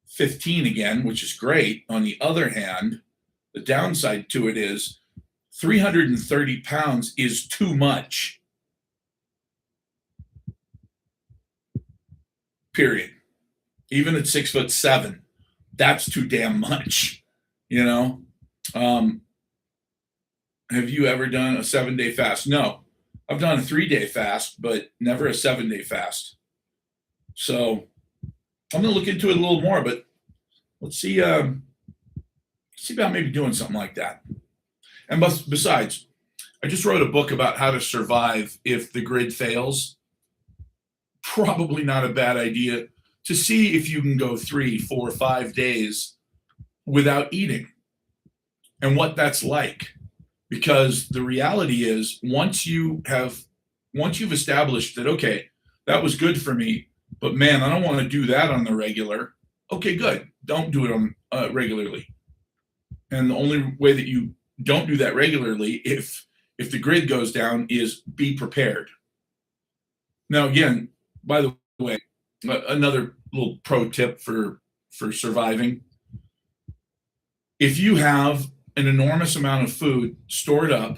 15 again, which is great. On the other hand, the downside to it is 330 pounds is too much. Period. Even at 6'7", that's too damn much. You know. Um, have you ever done a 7 day fast? No, I've done a 3 day fast, but never a 7 day fast. So I'm gonna look into it a little more. But let's see. See about maybe doing something like that. And besides, I just wrote a book about how to survive if the grid fails. Probably not a bad idea to see if you can go 3, 4, 5 days without eating and what that's like. Because the reality is, once you've established that, okay, that was good for me, but man, I don't want to do that on the regular. Okay, good. Don't do it on regularly. And the only way that you don't do that regularly, if the grid goes down, is be prepared. Now, again, by the way, another little pro tip for surviving: if you have an enormous amount of food stored up,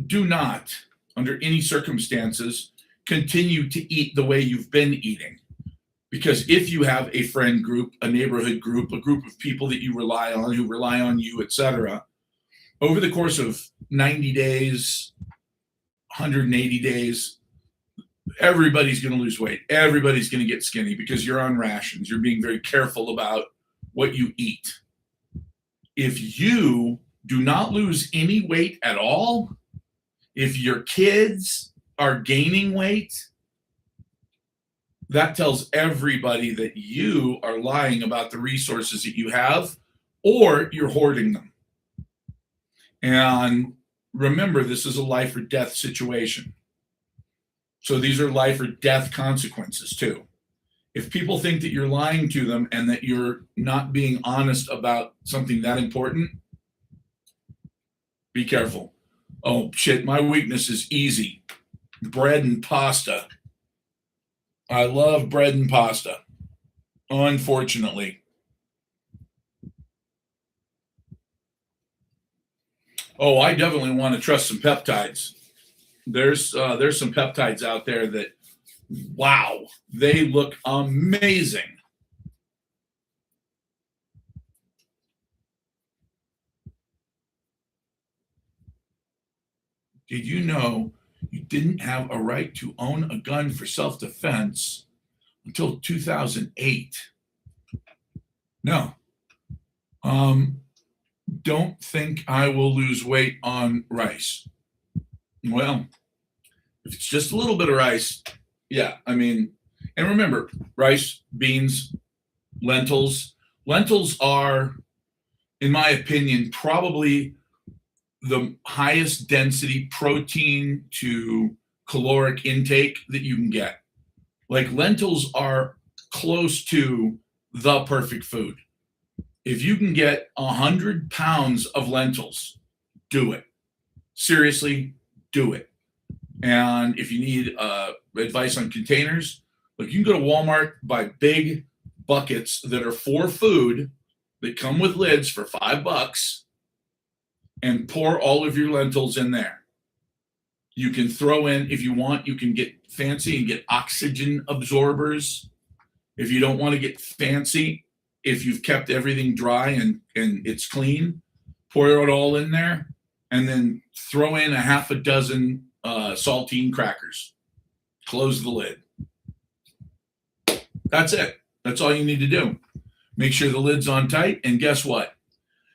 do not, under any circumstances, continue to eat the way you've been eating. Because if you have a friend group, a neighborhood group, a group of people that you rely on, who rely on you, etc., over the course of 90 days, 180 days, everybody's going to lose weight. Everybody's going to get skinny because you're on rations. You're being very careful about what you eat. If you do not lose any weight at all, if your kids are gaining weight, that tells everybody that you are lying about the resources that you have, or you're hoarding them. And remember, this is a life or death situation. So these are life or death consequences too. If people think that you're lying to them and that you're not being honest about something that important, be careful. Oh shit, my weakness is easy. Bread and pasta. I love bread and pasta. Unfortunately. Oh, I definitely want to trust some peptides. There's some peptides out there that, wow, they look amazing. Did you know you didn't have a right to own a gun for self-defense until 2008? No. Don't think I will lose weight on rice. Well, if it's just a little bit of rice, yeah, I mean, and remember, rice, beans, lentils. Lentils are, in my opinion, probably the highest density protein to caloric intake that you can get. Like, lentils are close to the perfect food. If you can get 100 pounds of lentils, do it. Seriously, do it. And if you need advice on containers, look, you can go to Walmart, buy big buckets that are for food that come with lids for $5, and pour all of your lentils in there. You can throw in, if you want, you can get fancy and get oxygen absorbers. If you don't want to get fancy, if you've kept everything dry and it's clean, pour it all in there, and then throw in a half a dozen saltine crackers. close the lid. That's it. That's all you need to do. Make sure the lid's on tight, and guess what?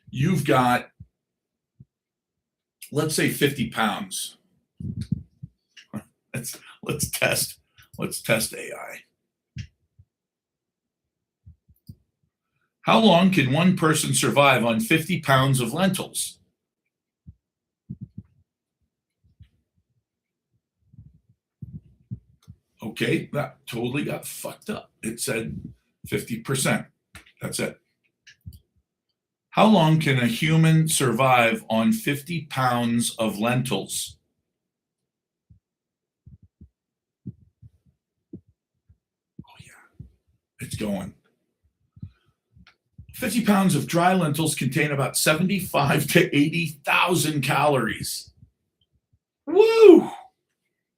You've got, let's say, 50 pounds. Let's test AI. How long can one person survive on 50 pounds of lentils? Okay, that totally got fucked up. It said 50%. That's it. How long can a human survive on 50 pounds of lentils? Oh, yeah, it's going. 50 pounds of dry lentils contain about 75 to 80,000 calories. Woo!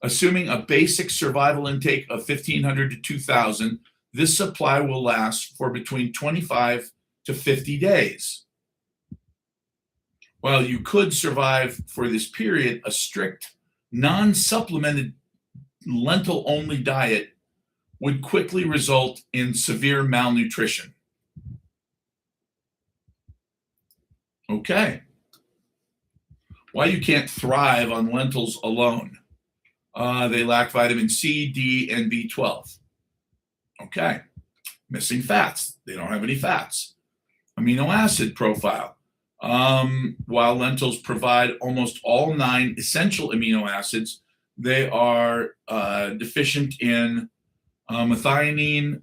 Assuming a basic survival intake of 1,500 to 2,000, this supply will last for between 25 to 50 days. While you could survive for this period, a strict, non-supplemented, lentil-only diet would quickly result in severe malnutrition. Okay. Why you can't thrive on lentils alone? They lack vitamin C, D, and B12. Okay. Missing fats. They don't have any fats. Amino acid profile. While lentils provide almost all 9 essential amino acids, they are deficient in methionine,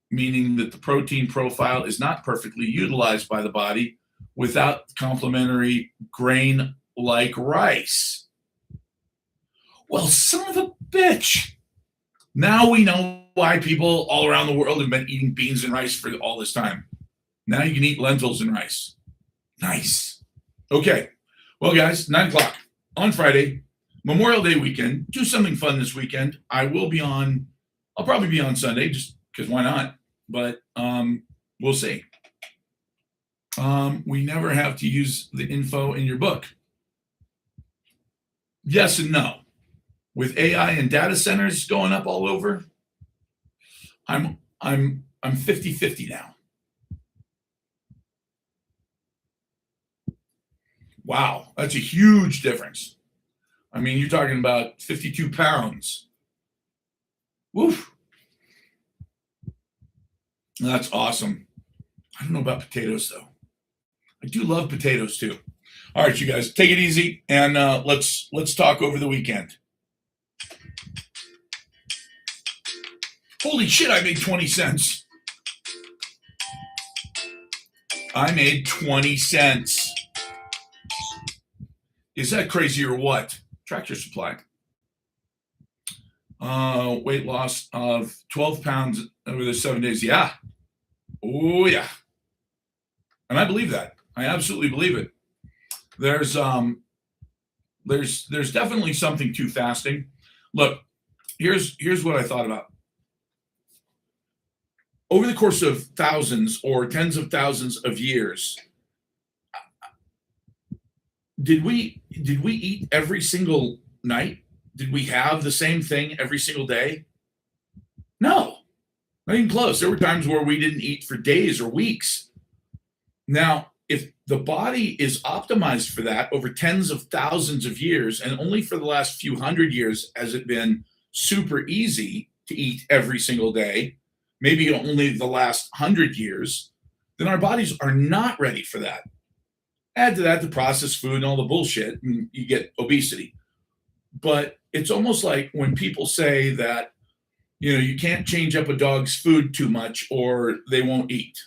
meaning that the protein profile is not perfectly utilized by the body without complementary grain like rice. Well, son of a bitch. Now we know why people all around the world have been eating beans and rice for all this time. Now you can eat lentils and rice. Nice. Okay. Well, guys, 9 o'clock on Friday, Memorial Day weekend. Do something fun this weekend. I'll probably be on Sunday just because why not? But we'll see. We never have to use the info in your book. Yes and no. With AI and data centers going up all over, I'm 50-50 now. Wow, that's a huge difference. I mean, you're talking about 52 pounds. Woof. That's awesome. I don't know about potatoes, though. I do love potatoes, too. All right, you guys, take it easy, and let's talk over the weekend. Holy shit, I made 20 cents. I made 20 cents. Is that crazy or what? Tractor Supply. Weight loss of 12 pounds over the 7 days. Yeah. Oh, yeah. And I believe that. I absolutely believe it. There's definitely something to fasting. Look, here's what I thought about. Over the course of thousands or tens of thousands of years, did we eat every single night? Did we have the same thing every single day? No, not even close. There were times where we didn't eat for days or weeks. Now, if the body is optimized for that over tens of thousands of years, and only for the last few hundred years has it been super easy to eat every single day, maybe only the last 100 years, then our bodies are not ready for that. Add to that the processed food and all the bullshit, and you get obesity. But it's almost like when people say that, you can't change up a dog's food too much or they won't eat.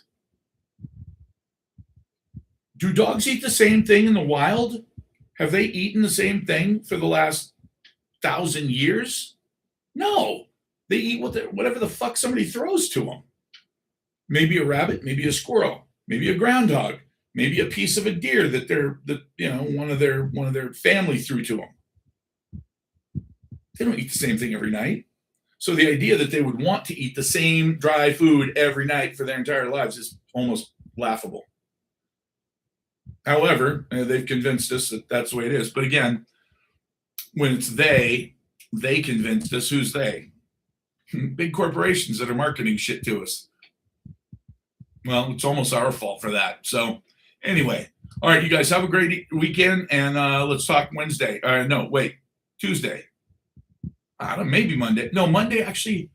Do dogs eat the same thing in the wild? Have they eaten the same thing for the last 1,000 years? No. They eat whatever the fuck somebody throws to them. Maybe a rabbit, maybe a squirrel, maybe a groundhog, maybe a piece of a deer that one of their family threw to them. They don't eat the same thing every night. So the idea that they would want to eat the same dry food every night for their entire lives is almost laughable. However, they've convinced us that that's the way it is. But again, when it's they, They convinced us. Who's they? Big corporations that are marketing shit to us. Well, it's almost our fault for that. So, anyway, all right, you guys have a great weekend, and let's talk Wednesday. No, wait, Tuesday. I don't know, maybe Monday. No, Monday actually.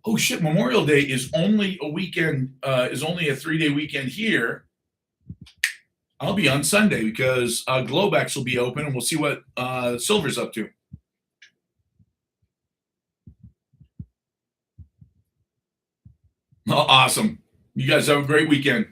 Oh shit! Memorial Day is only a weekend. Is only a 3-day weekend here. I'll be on Sunday because Globex will be open, and we'll see what Silver's up to. Oh, awesome! You guys have a great weekend.